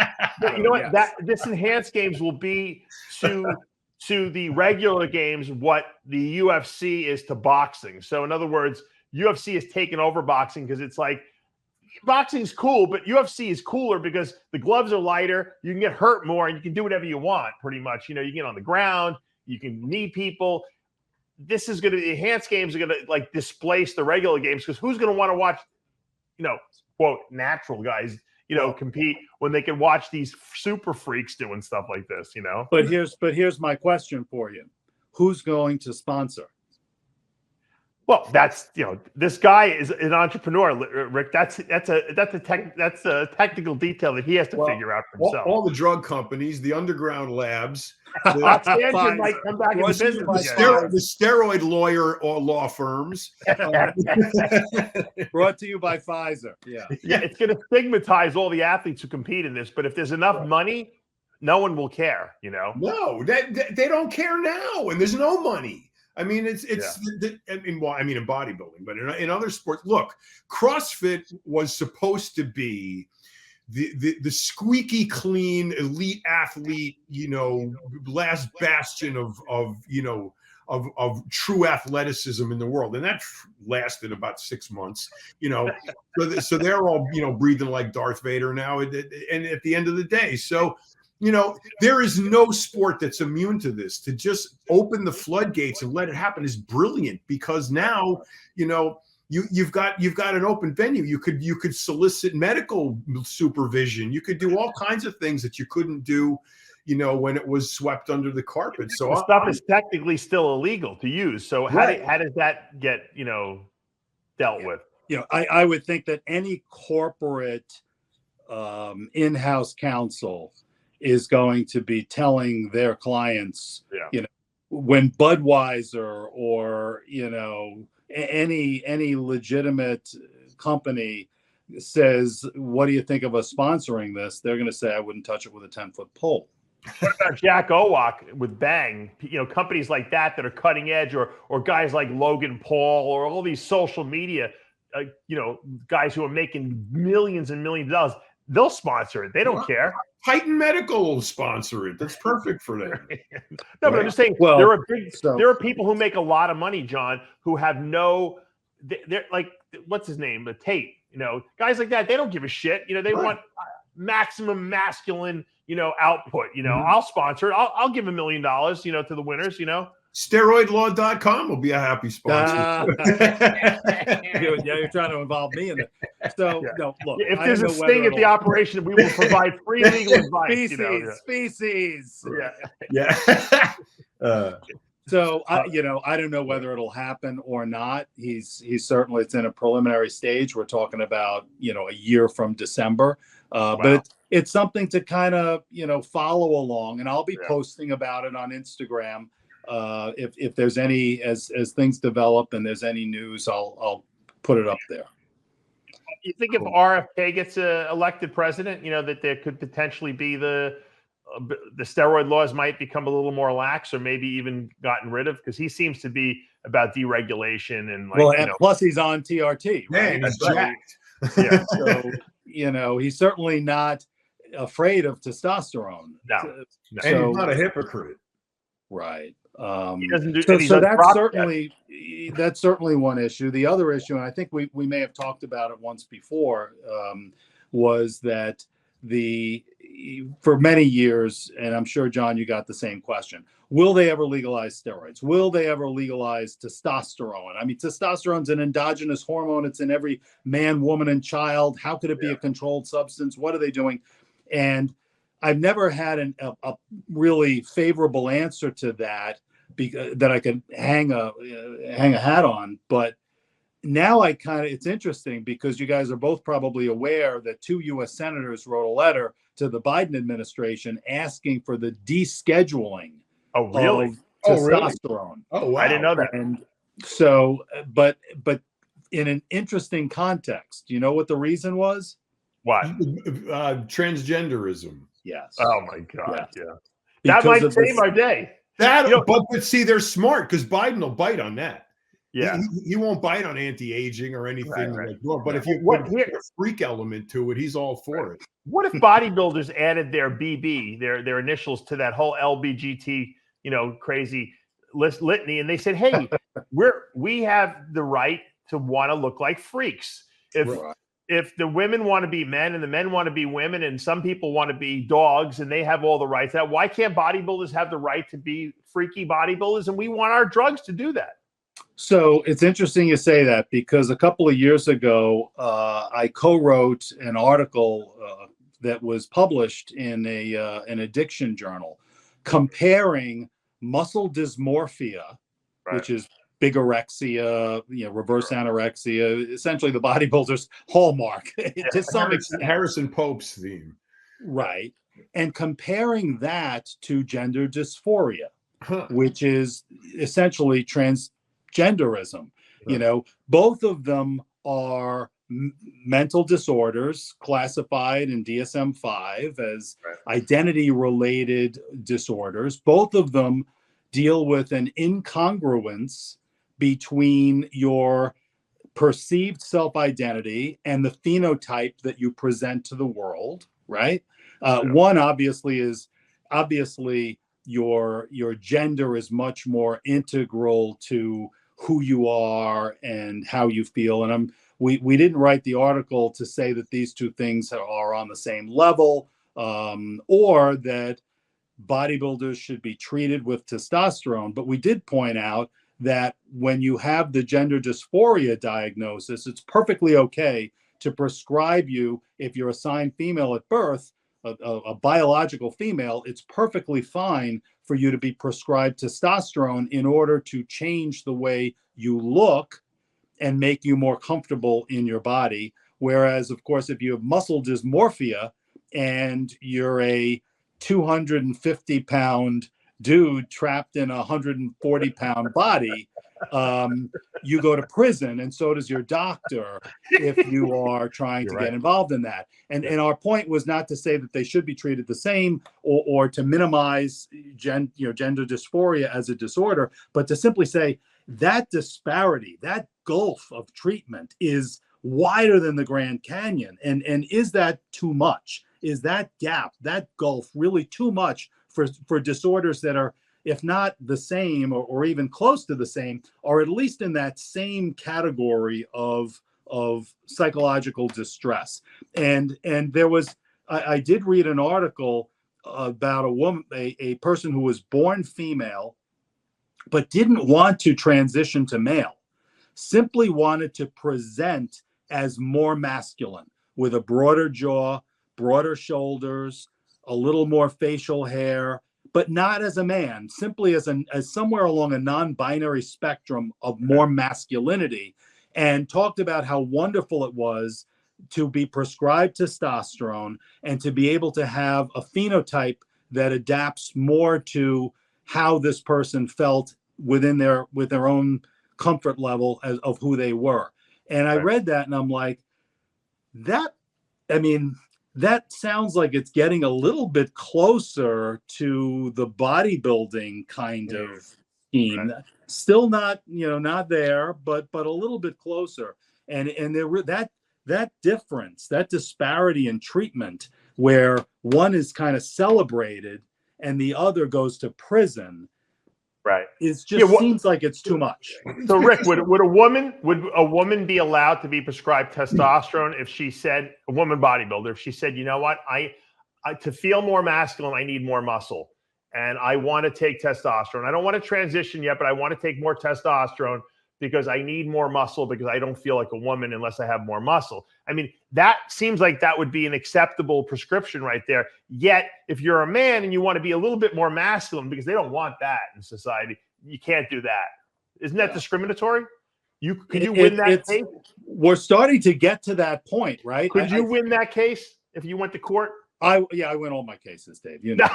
You know what? This enhanced games will be to to the regular games what the UFC is to boxing. So in other words, UFC has taken over boxing because it's like boxing's cool, but UFC is cooler because the gloves are lighter, you can get hurt more, and you can do whatever you want pretty much. You know, you get on the ground, you can knee people. This is going to, the enhanced games are going to like displace the regular games because who's going to want to watch, you know, quote, natural guys, you know, compete when they can watch these super freaks doing stuff like this, you know? But here's my question for you. Who's going to sponsor? Well, that's, you know, this guy is an entrepreneur, Rick. That's a technical detail that he has to figure out for himself. All the drug companies, the underground labs, Tangent might come back in business. The steroid lawyer or law firms. Brought to you by Pfizer. Yeah, it's going to stigmatize all the athletes who compete in this. But if there's enough money, no one will care. You know, no, they don't care now, and there's no money. I mean, in bodybuilding, but in other sports, look, CrossFit was supposed to be the squeaky clean elite athlete, you know, last bastion of true athleticism in the world, and that lasted about 6 months, you know. So they're all, you know, breathing like Darth Vader now, and at the end of the day, so. You know, there is no sport that's immune to this. To just open the floodgates and let it happen is brilliant because now, you know, you've got an open venue. You could solicit medical supervision. You could do all kinds of things that you couldn't do, you know, when it was swept under the carpet. So the stuff is technically still illegal to use. So how does that get, you know, dealt with? You know, I would think that any corporate in-house counsel is going to be telling their clients, you know, when Budweiser or, you know, any legitimate company says, what do you think of us sponsoring this? They're going to say, I wouldn't touch it with a 10-foot pole. What about Jack Owak with Bang? You know, companies like that are cutting edge, or guys like Logan Paul, or all these social media, you know, guys who are making millions and millions of dollars. They'll sponsor it. They don't care. Titan Medical will sponsor it. That's perfect for them. No, but I'm just saying, there are people who make a lot of money, John, who have they're like, what's his name? The Tate, you know, guys like that. They don't give a shit. You know, they want maximum masculine, you know, output. You know, I'll sponsor it. I'll give $1 million, you know, to the winners, you know. Steroidlaw.com will be a happy sponsor. You're trying to involve me in it. So, no, look. If there's a sting at the operation, we will provide free legal advice. Species. Yeah. So, you know, I don't know whether it'll happen or not. He's certainly, it's in a preliminary stage. We're talking about, you know, a year from December. But it's something to kind of, you know, follow along. And I'll be posting about it on Instagram. If there's any, as things develop and there's any news, I'll put it up there. You think if RFK gets elected president, you know, that there could potentially be the steroid laws might become a little more lax, or maybe even gotten rid of, because he seems to be about deregulation and plus he's on TRT, right? He's jacked. Yeah. So, you know, he's certainly not afraid of testosterone. No. And he's not a hypocrite. Right. He doesn't do, so that's certainly one issue. The other issue, and I think we may have talked about it once before, was that for many years, and I'm sure, John, you got the same question, will they ever legalize steroids? Will they ever legalize testosterone? I mean, testosterone's an endogenous hormone. It's in every man, woman, and child. How could it be a controlled substance? What are they doing? And I've never had a really favorable answer to that, that I could hang a hat on. But now it's interesting because you guys are both probably aware that 2 U.S. senators wrote a letter to the Biden administration asking for the descheduling of testosterone. Oh, wow. I didn't know that. And so, but in an interesting context, you know what the reason was? What? Transgenderism. Yes. Oh my God. Yes. Yeah. That might save our day. But see, they're smart because Biden will bite on that. Yeah. He won't bite on anti-aging or anything. Right. But if you put a freak element to it, he's all for it. What if bodybuilders added their BB, their initials to that whole LBGT crazy litany. And they said, hey, we have the right to want to look like freaks. If the women want to be men and the men want to be women, and some people want to be dogs, and they have all the rights, why can't bodybuilders have the right to be freaky bodybuilders? And we want our drugs to do that. So it's interesting you say that, because a couple of years ago, I co-wrote an article that was published in an addiction journal comparing muscle dysmorphia, which is bigorexia, reverse anorexia, essentially the bodybuilder's hallmark to some extent. Harrison Pope's theme. Right. And comparing that to gender dysphoria, which is essentially transgenderism. Both of them are mental disorders classified in DSM-5 as identity-related disorders. Both of them deal with an incongruence between your perceived self-identity and the phenotype that you present to the world, right? One obviously your gender is much more integral to who you are and how you feel. And we didn't write the article to say that these two things are on the same level, or that bodybuilders should be treated with testosterone. But we did point out that when you have the gender dysphoria diagnosis, it's perfectly okay to prescribe you, if you're assigned female at birth, a biological female, it's perfectly fine for you to be prescribed testosterone in order to change the way you look and make you more comfortable in your body. Whereas, of course, if you have muscle dysmorphia and you're a 250-pound dude trapped in a 140-pound body, you go to prison, and so does your doctor if you are trying to get involved in that. And our point was not to say that they should be treated the same, or to minimize gender dysphoria as a disorder, but to simply say that disparity, that gulf of treatment is wider than the Grand Canyon. And is that too much? Is that gap, that gulf, really too much for disorders that are, if not the same or even close to the same, or at least in that same category of psychological distress? And there was, I did read an article about a woman, a person who was born female, but didn't want to transition to male, simply wanted to present as more masculine, with a broader jaw, broader shoulders, a little more facial hair, but not as a man, simply as somewhere along a non-binary spectrum of more masculinity, and talked about how wonderful it was to be prescribed testosterone and to be able to have a phenotype that adapts more to how this person felt within their own comfort level of who they were. And I read that and I'm like, that sounds like it's getting a little bit closer to the bodybuilding kind of scheme. Still not, not there, but a little bit closer. And that difference, that disparity in treatment, where one is kind of celebrated and the other goes to prison, it just seems like it's too much. So, Rick, would a woman be allowed to be prescribed testosterone if she said, a woman bodybuilder, if she said, you know what, I to feel more masculine, I need more muscle, and I want to take testosterone. I don't want to transition yet, but I want to take more testosterone because I need more muscle, because I don't feel like a woman unless I have more muscle. I mean, that seems like that would be an acceptable prescription right there. Yet, if you're a man and you want to be a little bit more masculine, because they don't want that in society, you can't do that. Isn't that discriminatory? Could you win that case? We're starting to get to that point, right? Could you win that case if you went to court? I win all my cases, Dave. No,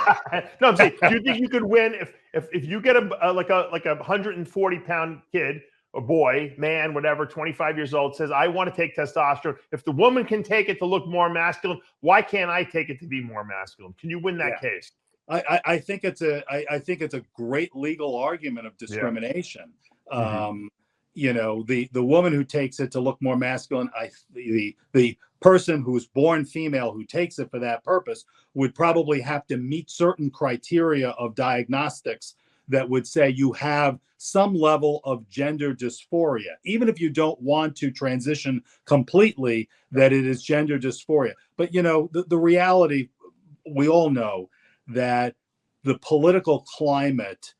I'm saying, do you think you could win if you get a 140-pound kid, a boy, man, whatever, 25 years old, says, I want to take testosterone. If the woman can take it to look more masculine, why can't I take it to be more masculine? Can you win that case? I think it's a great legal argument of discrimination. The woman who takes it to look more masculine, the person who's born female who takes it for that purpose would probably have to meet certain criteria of diagnostics that would say you have some level of gender dysphoria, even if you don't want to transition completely, that it is gender dysphoria. But, the reality, we all know that the political climate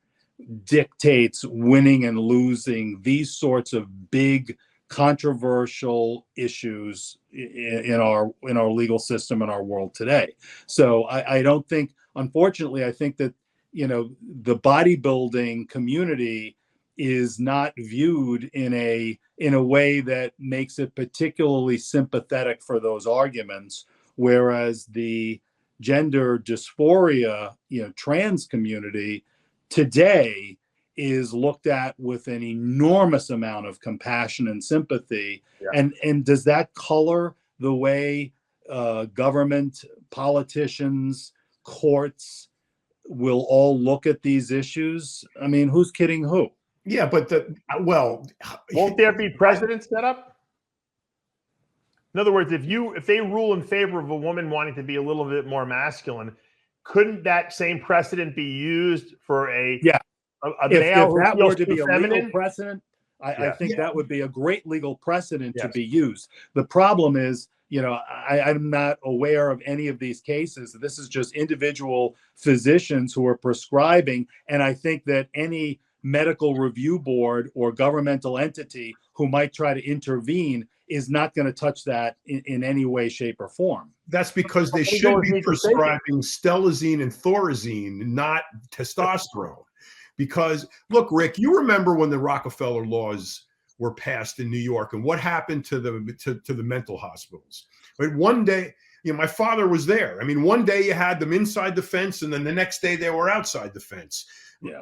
dictates winning and losing these sorts of big controversial issues in our legal system in our world today. So I don't think, unfortunately, I think that the bodybuilding community is not viewed in a way that makes it particularly sympathetic for those arguments, whereas the gender dysphoria, trans community today is looked at with an enormous amount of compassion and sympathy. Yeah. And does that color the way government, politicians, courts will all look at these issues? I mean, who's kidding who? Yeah, but won't there be precedents set up? In other words, if they rule in favor of a woman wanting to be a little bit more masculine, couldn't that same precedent be used for a male if that were to be a feminine? Legal precedent? I think that would be a great legal precedent to be used. The problem is, I'm not aware of any of these cases. This is just individual physicians who are prescribing, and I think that any medical review board or governmental entity who might try to intervene is not going to touch that in any way, shape, or form. That's because they should be prescribing stelazine and thorazine, not testosterone. Because look, Rick, you remember when the Rockefeller laws were passed in New York and what happened to the mental hospitals? But one day, my father was there. I mean, one day you had them inside the fence, and then the next day they were outside the fence,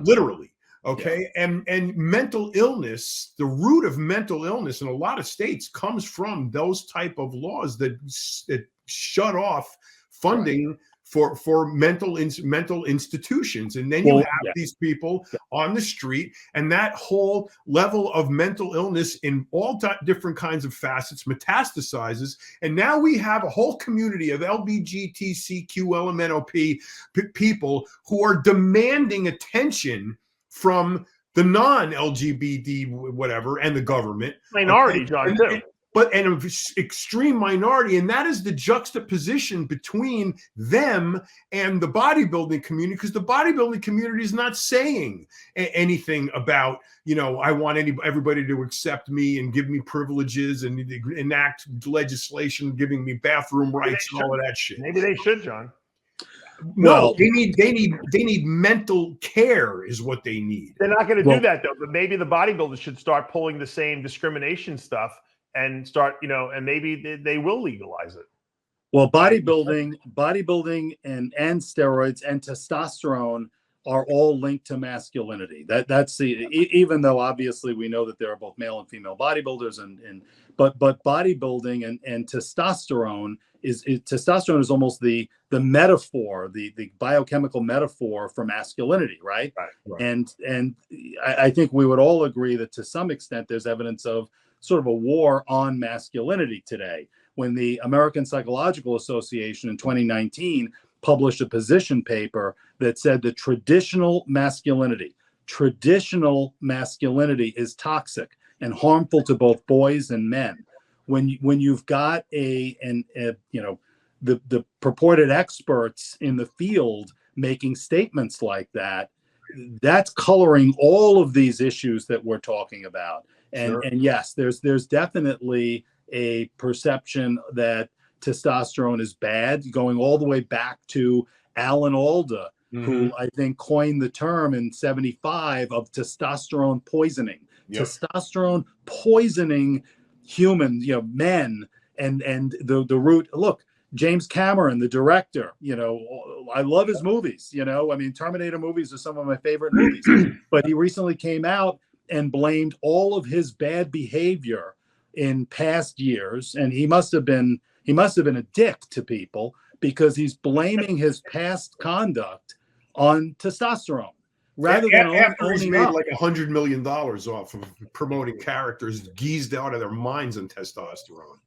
literally. Okay. Yeah. And mental illness, the root of mental illness in a lot of states comes from those type of laws that shut off funding for mental institutions. And then you have these people on the street, and that whole level of mental illness in all different kinds of facets metastasizes. And now we have a whole community of LGBTQLMNOP people who are demanding attention from the non-LGBT whatever and the government. Minority, John, too. But an extreme minority, and that is the juxtaposition between them and the bodybuilding community, because the bodybuilding community is not saying anything about, I want everybody to accept me and give me privileges and enact legislation giving me bathroom rights and all of that shit. Maybe they should, John. No, they need mental care is what they need. They're not going to do that though. But maybe the bodybuilders should start pulling the same discrimination stuff and start, and maybe they will legalize it. Well, bodybuilding and steroids and testosterone are all linked to masculinity. That's even though obviously we know that there are both male and female bodybuilders, but bodybuilding and testosterone is almost the metaphor, the biochemical metaphor for masculinity, right? Right. And I think we would all agree that to some extent there's evidence of sort of a war on masculinity today. When the American Psychological Association in 2019 published a position paper that said that traditional masculinity is toxic and harmful to both boys and men. When you've got the purported experts in the field making statements like that, that's coloring all of these issues that we're talking about. And yes, there's definitely a perception that testosterone is bad, going all the way back to Alan Alda, who I think coined the term in '75 of testosterone poisoning. Yep. Testosterone poisoning humans, men, and the root. Look, James Cameron, the director, I love his movies. Terminator movies are some of my favorite movies. But he recently came out and blamed all of his bad behavior in past years, and he must have been a dick to people because he's blaming his past conduct on testosterone rather than after he's made like $100 million off of promoting characters geezed out of their minds on testosterone.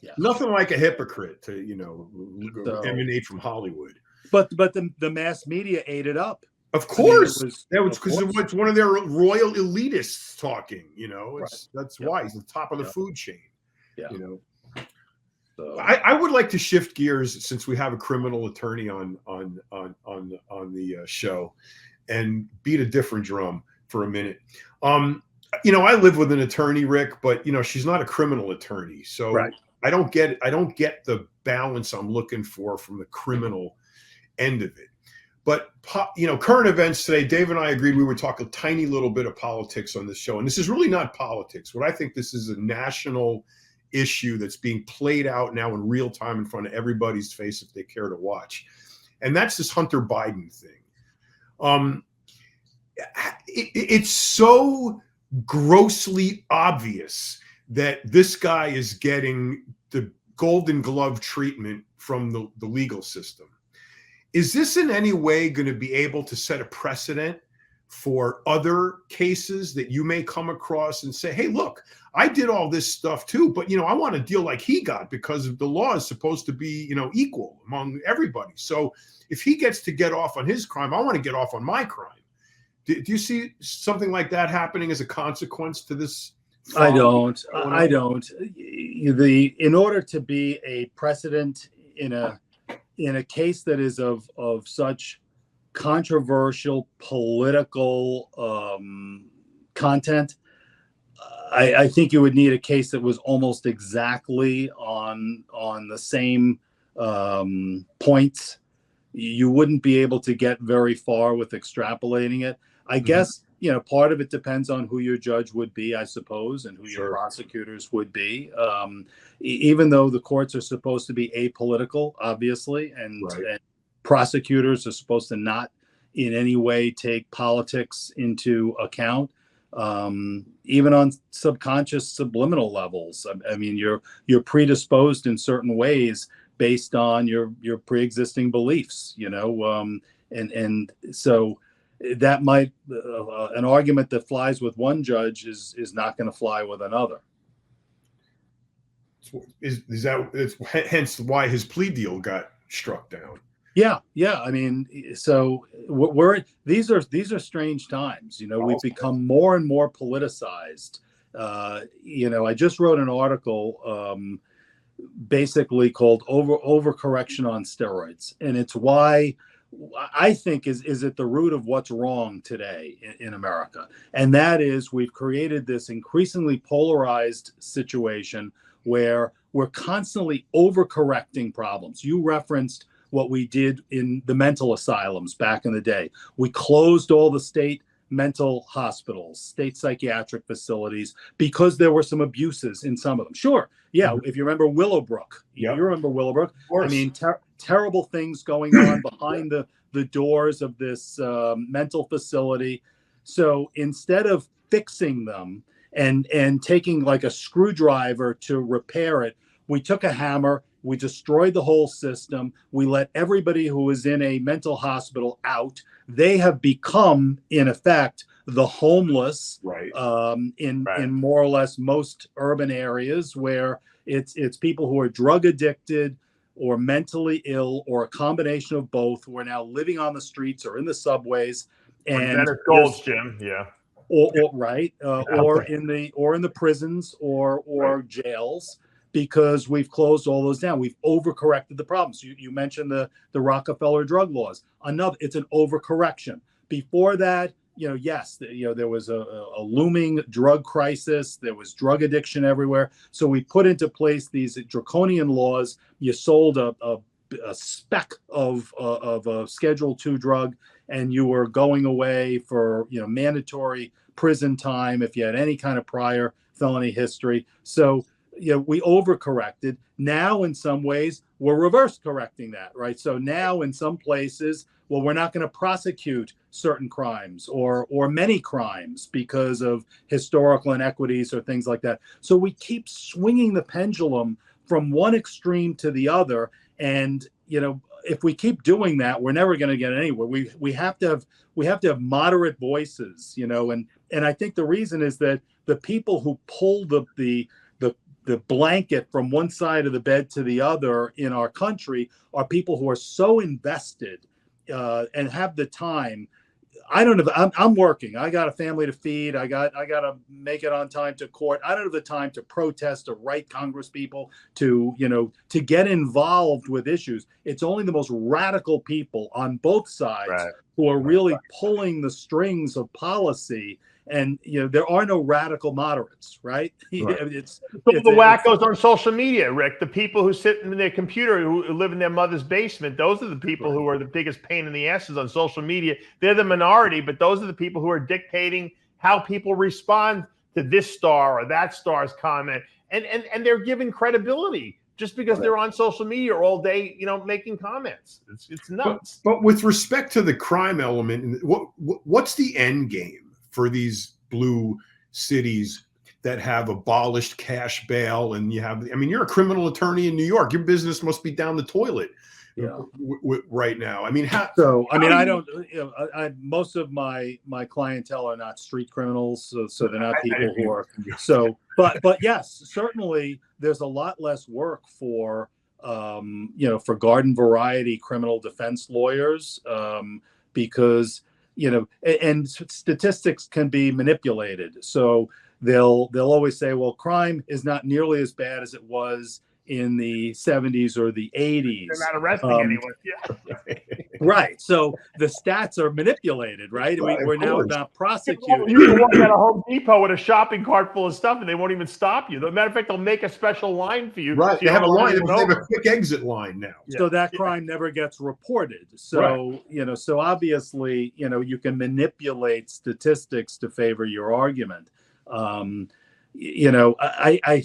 Yeah. Nothing like a hypocrite to emanate from Hollywood. But the mass media ate it up. Of course, I mean, that was because it's one of their royal elitists talking. Right. That's why he's the top of the food chain. Yeah. So. I would like to shift gears since we have a criminal attorney on the show, and beat a different drum for a minute. I live with an attorney, Rick, but she's not a criminal attorney, so right. I don't get the balance I'm looking for from the criminal end of it. But current events today, Dave and I agreed we would talk a tiny little bit of politics on this show, and this is really not politics. What I think this is a national issue that's being played out now in real time in front of everybody's face if they care to watch, and that's this Hunter Biden thing. It's so grossly obvious that this guy is getting the golden glove treatment from the legal system. Is this in any way going to be able to set a precedent for other cases that you may come across and say, hey, look, I did all this stuff too, but I want a deal like he got because the law is supposed to be, equal among everybody. So if he gets to get off on his crime, I want to get off on my crime. Do you see something like that happening as a consequence to this? I don't. In order to be a precedent in a case that is of such controversial political content, I think you would need a case that was almost exactly on the same points. You wouldn't be able to get very far with extrapolating it. I guess, part of it depends on who your judge would be, I suppose, and who your prosecutors would be. Even though the courts are supposed to be apolitical, obviously, and prosecutors are supposed to not in any way take politics into account, even on subconscious, subliminal levels. I mean, you're predisposed in certain ways based on your pre-existing beliefs, and so that might an argument that flies with one judge is not going to fly with another. Is that hence why his plea deal got struck down? Yeah. I mean, so these are strange times. We've become more and more politicized. I just wrote an article basically called overcorrection on steroids, and it's why I think is at the root of what's wrong today in America. And that is we've created this increasingly polarized situation where we're constantly overcorrecting problems. You referenced what we did in the mental asylums back in the day. We closed all the state mental hospitals, state psychiatric facilities, because there were some abuses in some of them. Sure. Yeah. If you remember Willowbrook, you remember Willowbrook. I mean, terrible things going on behind the doors of this mental facility. So instead of fixing them and taking like a screwdriver to repair it, we took a hammer, we destroyed the whole system. We let everybody who was in a mental hospital out. They have become, in effect, the homeless in more or less most urban areas where it's people who are drug addicted or mentally ill or a combination of both who are now living on the streets or in the subways. And Gold's Jim, or in the prisons or jails, because we've closed all those down. We've overcorrected the problems. You mentioned the Rockefeller drug laws. It's an overcorrection. Before that, there was a looming drug crisis. There was drug addiction everywhere. So we put into place these draconian laws. You sold a speck of a Schedule II drug, and you were going away for mandatory prison time if you had any kind of prior felony history. So we overcorrected. Now, in some ways, we're reverse correcting that, right? So now, in some places, we're not going to prosecute certain crimes or many crimes because of historical inequities or things like that. So we keep swinging the pendulum from one extreme to the other, and if we keep doing that, we're never going to get anywhere. We have to have moderate voices, and I think the reason is that the people who pull the blanket from one side of the bed to the other in our country are people who are so invested and have the time I don't know. I'm working. I got a family to feed. I got to make it on time to court. I don't have the time to protest, to write Congress people, to get involved with issues. It's only the most radical people on both sides who are really pulling the strings of policy. And there are no radical moderates, right? It's the wackos on social media, Rick. The people who sit in their computer, who live in their mother's basement. Those are the people who are the biggest pain in the asses on social media. They're the minority, but those are the people who are dictating how people respond to this star or that star's comment, and they're given credibility just because they're on social media all day, making comments. It's nuts. But with respect to the crime element, what's the end game for these blue cities that have abolished cash bail? And you're a criminal attorney in New York. Your business must be down the toilet right now. Most of my clientele are not street criminals, so they're not people who are. But yes, certainly there's a lot less work for garden variety criminal defense lawyers, because and statistics can be manipulated. So they'll always say, well, crime is not nearly as bad as it was in the 70s or the 80s. They're not arresting anyone. Yeah. Right. So the stats are manipulated, right? We're now not prosecuting. You can walk out of Home Depot with a shopping cart full of stuff and they won't even stop you. As a matter of fact, they'll make a special line for you. Right. So they have a line. They have a quick exit line now. So that crime never gets reported. So, so obviously, you can manipulate statistics to favor your argument. I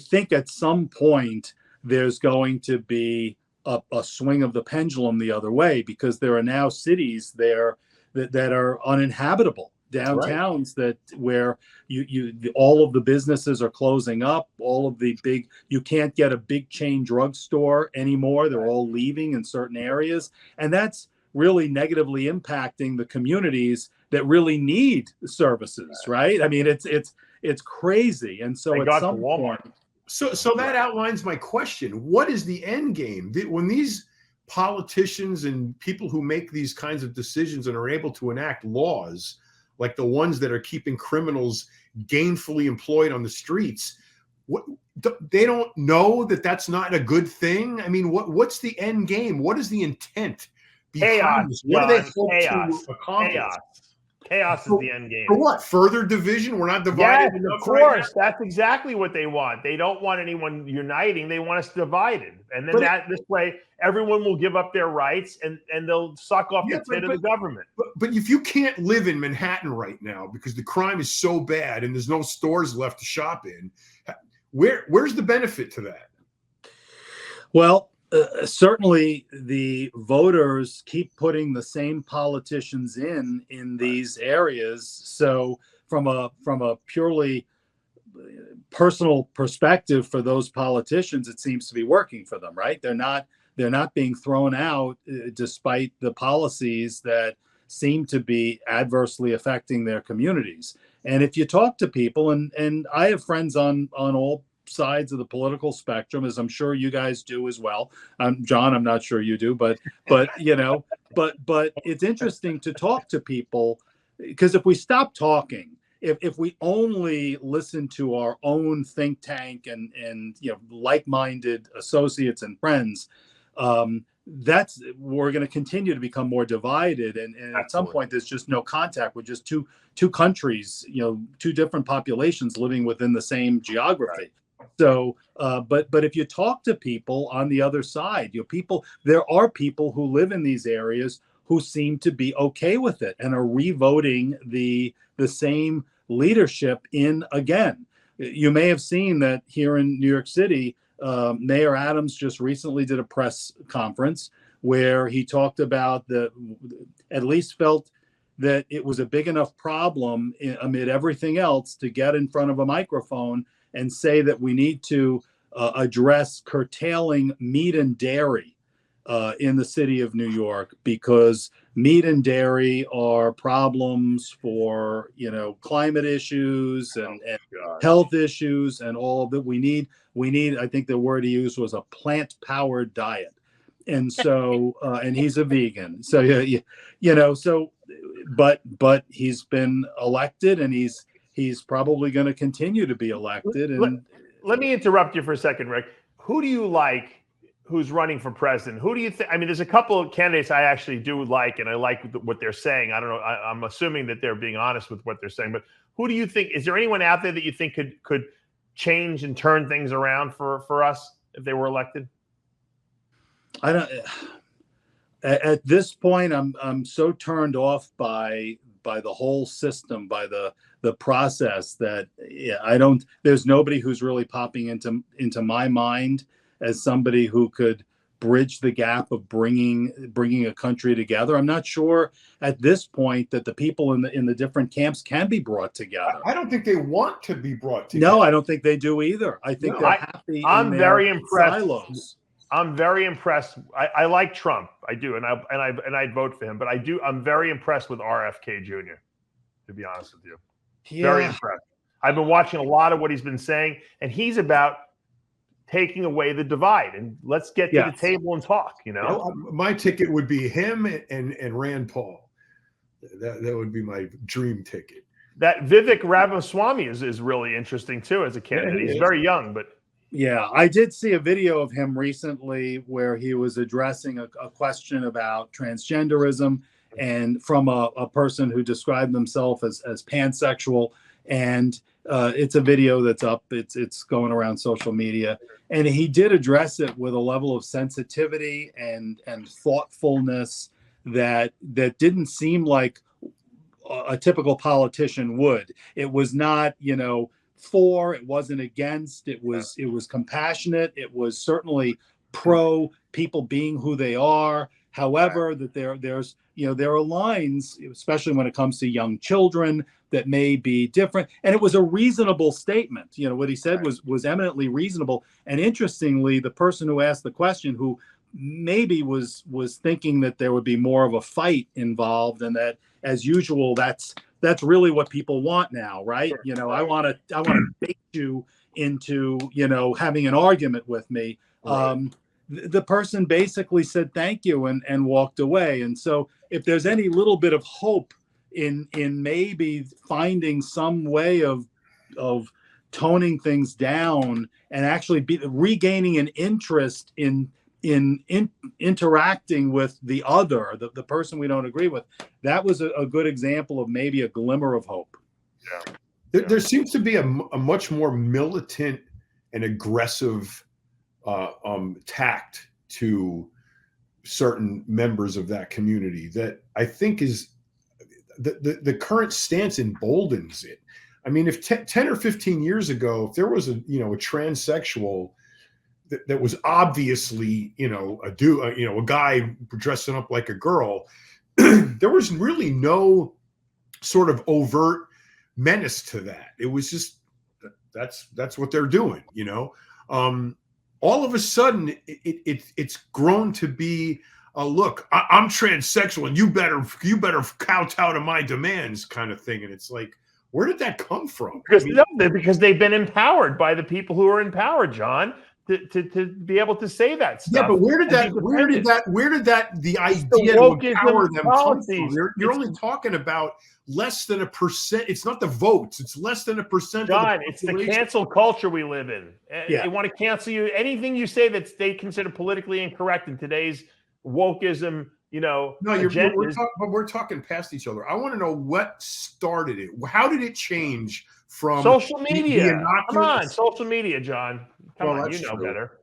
think at some point there's going to be a swing of the pendulum the other way, because there are now cities there that are uninhabitable, downtowns where all of the businesses are closing up, you can't get a big chain drugstore anymore. They're all leaving in certain areas, and that's really negatively impacting the communities that really need services, right? I mean, it's crazy. And so at some point, So that outlines my question. What is the end game? When these politicians and people who make these kinds of decisions and are able to enact laws, like the ones that are keeping criminals gainfully employed on the streets, they don't know that that's not a good thing? I mean, what's the end game? What is the intent behind this? What do they hope to accomplish? Chaos is the end game. For what? Further division? We're not divided enough. Of course. Right, that's exactly what they want. They don't want anyone uniting. They want us divided. And then this way, everyone will give up their rights and they'll suck off the tit of the government. But if you can't live in Manhattan right now because the crime is so bad and there's no stores left to shop in, where's the benefit to that? Well, certainly the voters keep putting the same politicians in these areas. So from a purely personal perspective for those politicians, it seems to be working for them, right? They're not being thrown out despite the policies that seem to be adversely affecting their communities. And if you talk to people, and I have friends on all sides of the political spectrum, as I'm sure you guys do as well. John, I'm not sure you do, but it's interesting to talk to people, because if we stop talking, if we only listen to our own think tank and like-minded associates and friends, we're going to continue to become more divided, and at some point there's just no contact. We're just two countries, two different populations living within the same geography. Right. So, but if you talk to people on the other side, there are people who live in these areas who seem to be okay with it and are revoting the same leadership in again. You may have seen that here in New York City, Mayor Adams just recently did a press conference where he talked about at least felt that it was a big enough problem amid everything else to get in front of a microphone and say that we need to address curtailing meat and dairy in the city of New York, because meat and dairy are problems for, climate issues and health issues and all of that. We need, I think the word he used was a plant-powered diet. And so, and he's a vegan. So, so but he's been elected, and he's probably going to continue to be elected. And let me interrupt you for a second, Rick. Who do you like who's running for president? Who do you think? I mean, there's a couple of candidates I actually do like, and I like what they're saying. I don't know. I'm assuming that they're being honest with what they're saying, but who do you think? Is there anyone out there that you think could change and turn things around for us if they were elected? I don't. At this point, I'm so turned off by the whole system, by the process, that I don't. There's nobody who's really popping into my mind as somebody who could bridge the gap of bringing a country together. I'm not sure at this point that the people in the different camps can be brought together. I don't think they want to be brought together. No, I don't think they do either. I think they're happy. I'm very impressed. Silos. I'm very impressed. I like Trump. I do, and I'd vote for him. But I'm very impressed with RFK Jr. To be honest with you, very impressed. I've been watching a lot of what he's been saying, and he's about taking away the divide. And let's get to the table and talk. My ticket would be him and Rand Paul. That would be my dream ticket. That Vivek Ramaswamy is really interesting too as a candidate. He's very young, but. Yeah, I did see a video of him recently where he was addressing a question about transgenderism, and from a person who described themselves as pansexual. And it's a video that's up. It's going around social media, and he did address it with a level of sensitivity and thoughtfulness that didn't seem like a typical politician would. It was not, it wasn't against. It was compassionate. It was certainly pro people being who they are. However, that there are lines, especially when it comes to young children, that may be different. And it was a reasonable statement. What he said was eminently reasonable. And interestingly, the person who asked the question, who maybe was thinking that there would be more of a fight involved, and that, as usual, that's really what people want now, right? Sure. I want to bait you into, having an argument with me. Right. The person basically said thank you and walked away. And so if there's any little bit of hope in maybe finding some way of toning things down and actually regaining an interest in interacting with the other, the person we don't agree with, that was a good example of maybe a glimmer of hope. There seems to be a much more militant and aggressive tact to certain members of that community that I think is the current stance emboldens it. I mean, if 10 or 15 years ago, if there was a transsexual that was obviously, a guy dressing up like a girl, there was really no sort of overt menace to that. It was just, that's what they're doing, all of a sudden it's grown to be look, I'm transsexual and you better kowtow to my demands kind of thing. And it's like, where did that come from? Because they've been empowered by the people who are empowered, John, to be able to say that stuff. Yeah, but where did the idea to empower them come from? You're only talking about less than 1%. It's not the votes. It's less than 1%. John, it's the cancel culture we live in. They want to cancel you. Anything you say that they consider politically incorrect in today's wokeism, we're talking past each other. I want to know what started it. How did it change from social media? Come on, social media, John. Come on, you know better.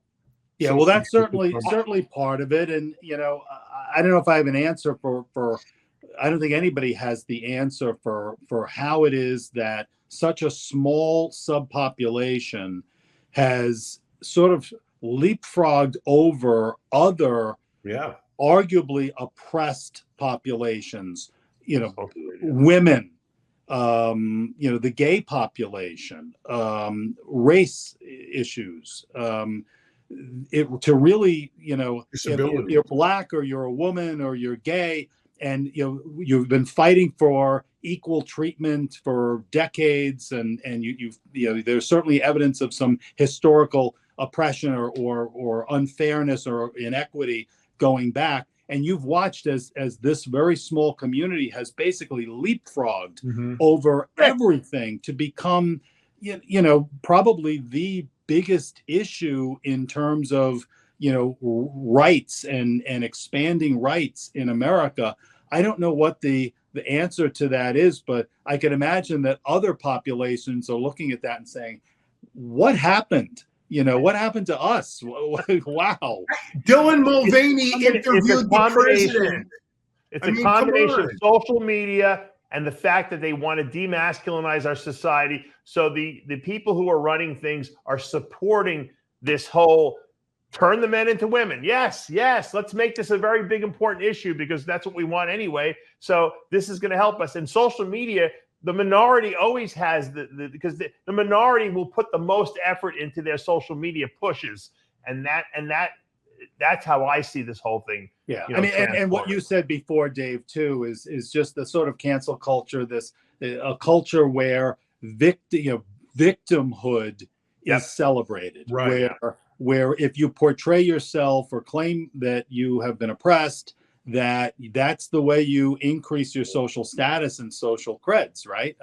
Yeah, well, that's certainly part of it. And I don't know if I have an answer for. I don't think anybody has the answer for how it is that such a small subpopulation has sort of leapfrogged over other arguably oppressed populations, women, the gay population, race issues, to really, if you're black or you're a woman or you're gay, and you've been fighting for equal treatment for decades, and there's certainly evidence of some historical oppression or unfairness or inequity going back, and you've watched as this very small community has basically leapfrogged over everything to become, you know, probably the biggest issue in terms of, you know, rights and expanding rights in America. I don't know what the answer to that is, but I can imagine that other populations are looking at that and saying, what happened? You know, what happened to us? Wow. Dylan Mulvaney interviewed the president. It's a combination of social media and the fact that they want to demasculinize our society. So the people who are running things are supporting this whole turn the men into women. Yes, yes. Let's make this a very big, important issue because that's what we want anyway. So this is going to help us. And social media, the minority always has because the minority will put the most effort into their social media pushes. And that's how I see this whole thing. Yeah. You know, I mean, and what you said before, Dave, too, is just the sort of cancel culture, a culture where victimhood is celebrated, right? Where if you portray yourself or claim that you have been oppressed, that's the way you increase your social status and social creds, right?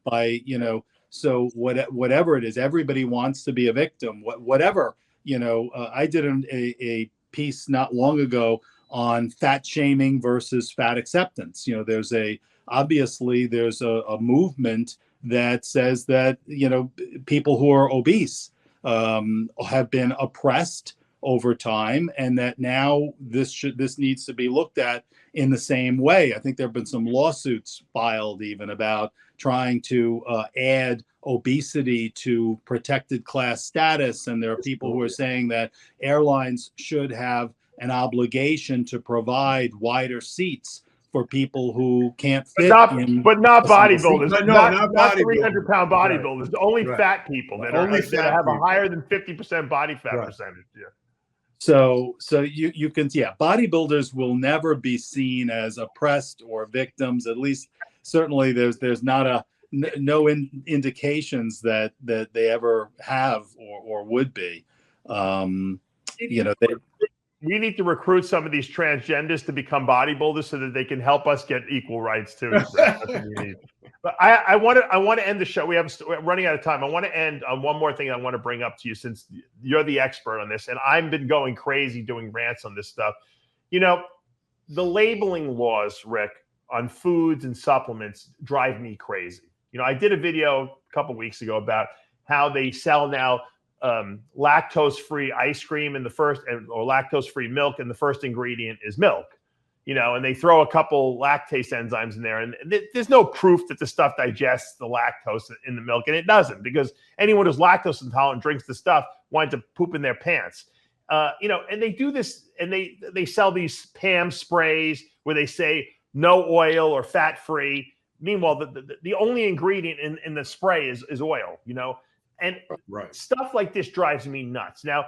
By you know, so whatever it is, everybody wants to be a victim. Whatever, you know, I did a piece not long ago on fat shaming versus fat acceptance. You know, there's obviously a movement that says that, you know, people who are obese have been oppressed over time, and that now this needs to be looked at in the same way. I think there have been some lawsuits filed even about trying to add obesity to protected class status, and there are people who are saying that airlines should have an obligation to provide wider seats for people who can't fit but not bodybuilders. Not 300-pound bodybuilders. Right. Only fat people that have a higher than 50% body fat percentage. Yeah. So you can, bodybuilders will never be seen as oppressed or victims. At least, certainly, there's not no indications that they ever have or would be. You know, we need to recruit some of these transgenders to become bodybuilders so that they can help us get equal rights too. That's what we need. But I want to end the show. We're running out of time. I want to end on one more thing I want to bring up to you, since you're the expert on this, and I've been going crazy doing rants on this stuff. You know, the labeling laws, Rick, on foods and supplements drive me crazy. You know, I did a video a couple weeks ago about how they sell now lactose-free ice cream or lactose-free milk, and the first ingredient is milk, you know, and they throw a couple lactase enzymes in there, and there's no proof that the stuff digests the lactose in the milk, and it doesn't, because anyone who's lactose intolerant drinks the stuff winds up pooping their pants. You know, and they do this, and they sell these Pam sprays where they say no oil or fat-free. Meanwhile, the only ingredient in the spray is oil, you know. And stuff like this drives me nuts. Now,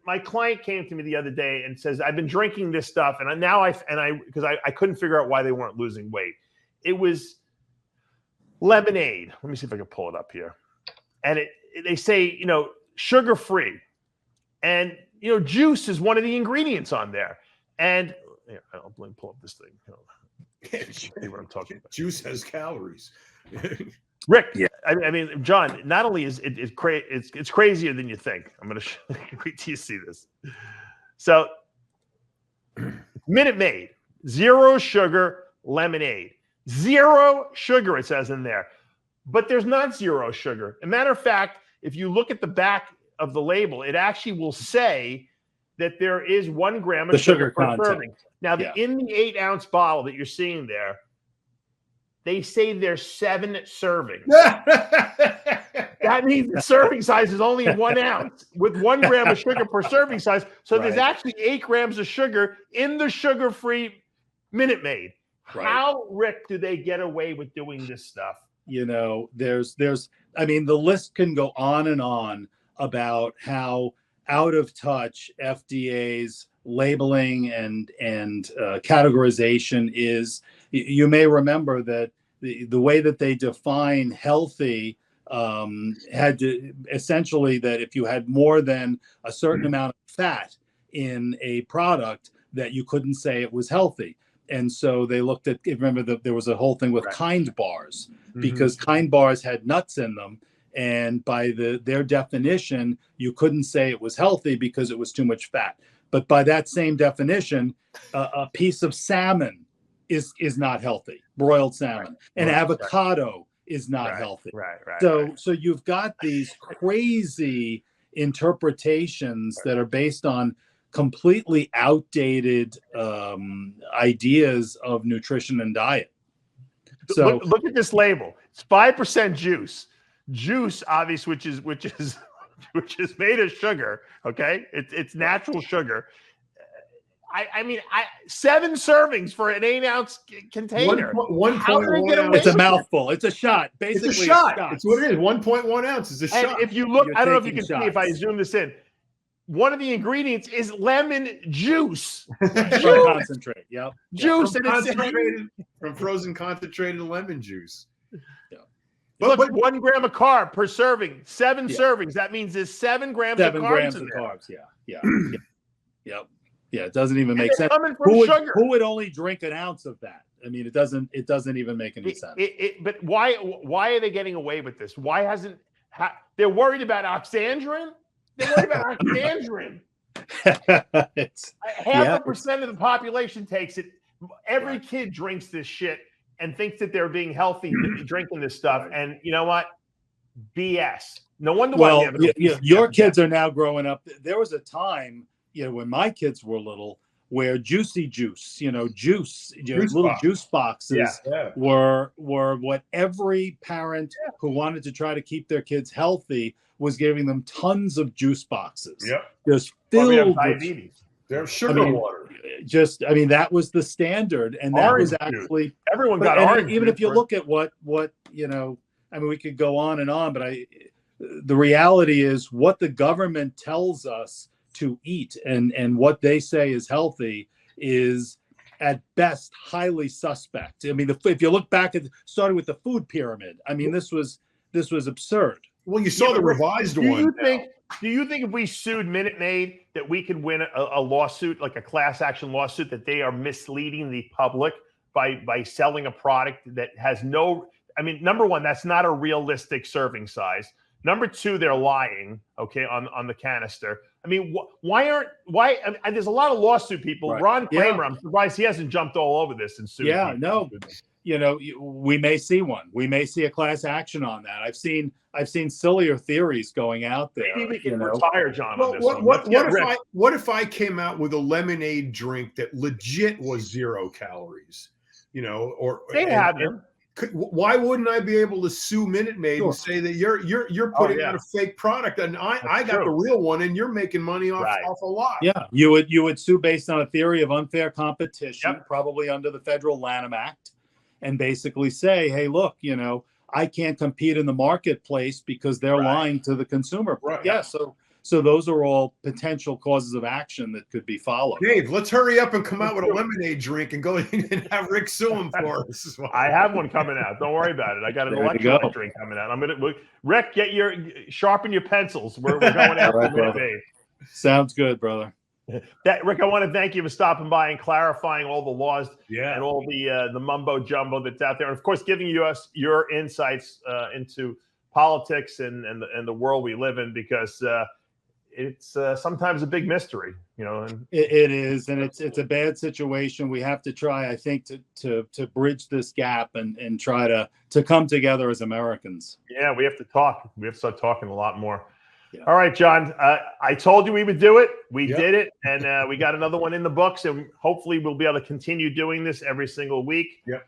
my client came to me the other day and says, I've been drinking this stuff, and because I couldn't figure out why they weren't losing weight. It was lemonade. Let me see if I can pull it up here. And they say, you know, sugar-free. And, you know, juice is one of the ingredients on there. And I'll pull up this thing. See what I'm talking about. Juice has calories. Rick, I mean, John, not only is it's crazier than you think. I'm going to wait till you see this. So, Minute Maid, 0 sugar lemonade. 0 sugar, it says in there. But there's not 0 sugar. As a matter of fact, if you look at the back of the label, it actually will say that there is 1 gram of sugar per serving. Now, in the 8-ounce bottle that you're seeing there, they say there's 7 servings. That means the serving size is only 1 ounce with 1 gram of sugar per serving size. So there's actually 8 grams of sugar in the sugar-free Minute Maid. How, Rick, do they get away with doing this stuff? You know, I mean, the list can go on and on about how out of touch FDA's labeling and categorization is. You may remember that the way that they define healthy had to essentially that if you had more than a certain amount of fat in a product, that you couldn't say it was healthy. And so they looked at, remember that there was a whole thing with Kind bars, because Kind bars had nuts in them. And by their definition, you couldn't say it was healthy because it was too much fat. But by that same definition, a piece of salmon is not healthy, broiled salmon. An avocado is not healthy. So you've got these crazy interpretations that are based on completely outdated ideas of nutrition and diet. So look at this label. It's 5% juice. Juice, obviously, which is made of sugar. Okay, it's natural sugar. I mean, 7 servings for an 8-ounce container. How did they get away? It's a mouthful. It's a shot. Basically, it's a shot. That's what it is. 1.1 ounces. It's a shot. If you look, I don't know if you can see if I zoom this in. One of the ingredients is lemon juice. Concentrate. Yep. Juice. From frozen concentrated lemon juice. Yeah. But 1 gram of carb per serving. 7 servings. That means there's 7 grams of carbs. 7 grams of carbs. Yeah. Yep. Yeah, it doesn't even make sense. Who would only drink an ounce of that? I mean, it doesn't even make any sense. But why are they getting away with this? Why hasn't they're worried about oxandrin? They're worried about oxandrin. Half a percent of the population takes it. Every kid drinks this shit and thinks that they're being healthy drinking this stuff. And you know what? BS. No wonder why. Your kids are now growing up. There was a time, when my kids were little, where juicy juice, little juice boxes were what every parent who wanted to try to keep their kids healthy was giving them tons of juice boxes. Just filled with diabetes. There's sugar water. That was the standard, and that was actually everyone got orange. Even if you look at what we could go on and on, but the reality is what the government tells us to eat and what they say is healthy is at best highly suspect. I mean, if you look back at starting with the food pyramid, this was absurd. Well, you saw the revised one. Do you think if we sued Minute Maid that we could win a lawsuit, like a class action lawsuit, that they are misleading the public by selling a product that has no? I mean, number one, that's not a realistic serving size. Number two, they're lying. Okay, on the canister. I mean, and there's a lot of lawsuit people. Right. Ron Kramer, I'm surprised he hasn't jumped all over this and sued. Yeah, no. We may see one. We may see a class action on that. I've seen sillier theories going out there. Maybe we can retire John on this one. What if I came out with a lemonade drink that legit was 0 calories? Why wouldn't I be able to sue Minute Maid and say that you're putting out a fake product and I got the real one and you're making money off a lot? Yeah, you would sue based on a theory of unfair competition, probably under the Federal Lanham Act, and basically say, hey, look, I can't compete in the marketplace because they're lying to the consumer. Right. Yeah, so those are all potential causes of action that could be followed. Dave, let's hurry up and come out with a lemonade drink and go in and have Rick sue him for us. I have one coming out. Don't worry about it. I got an electrolyte drink coming out. Rick, sharpen your pencils. We're going after Minute Maid. Sounds good, brother. Rick, I want to thank you for stopping by and clarifying all the laws and all the mumbo jumbo that's out there, and of course, giving us your insights into politics and the world we live in, because it's sometimes a big mystery, And it is, and it's a bad situation. We have to try, I think, to bridge this gap and try to come together as Americans. Yeah, we have to talk. We have to start talking a lot more. Yeah. All right, John. I told you we would do it. We did it, and we got another one in the books, and hopefully we'll be able to continue doing this every single week. Yep.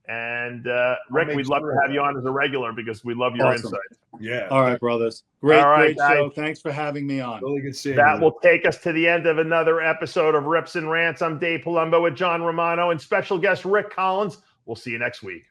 And Rick, we'd love to have you on as a regular because we love your insights. Yeah. All right, brothers. Great show. Thanks for having me on. Really good seeing you. That will take us to the end of another episode of Rips and Rants. I'm Dave Palumbo with John Romano and special guest Rick Collins. We'll see you next week.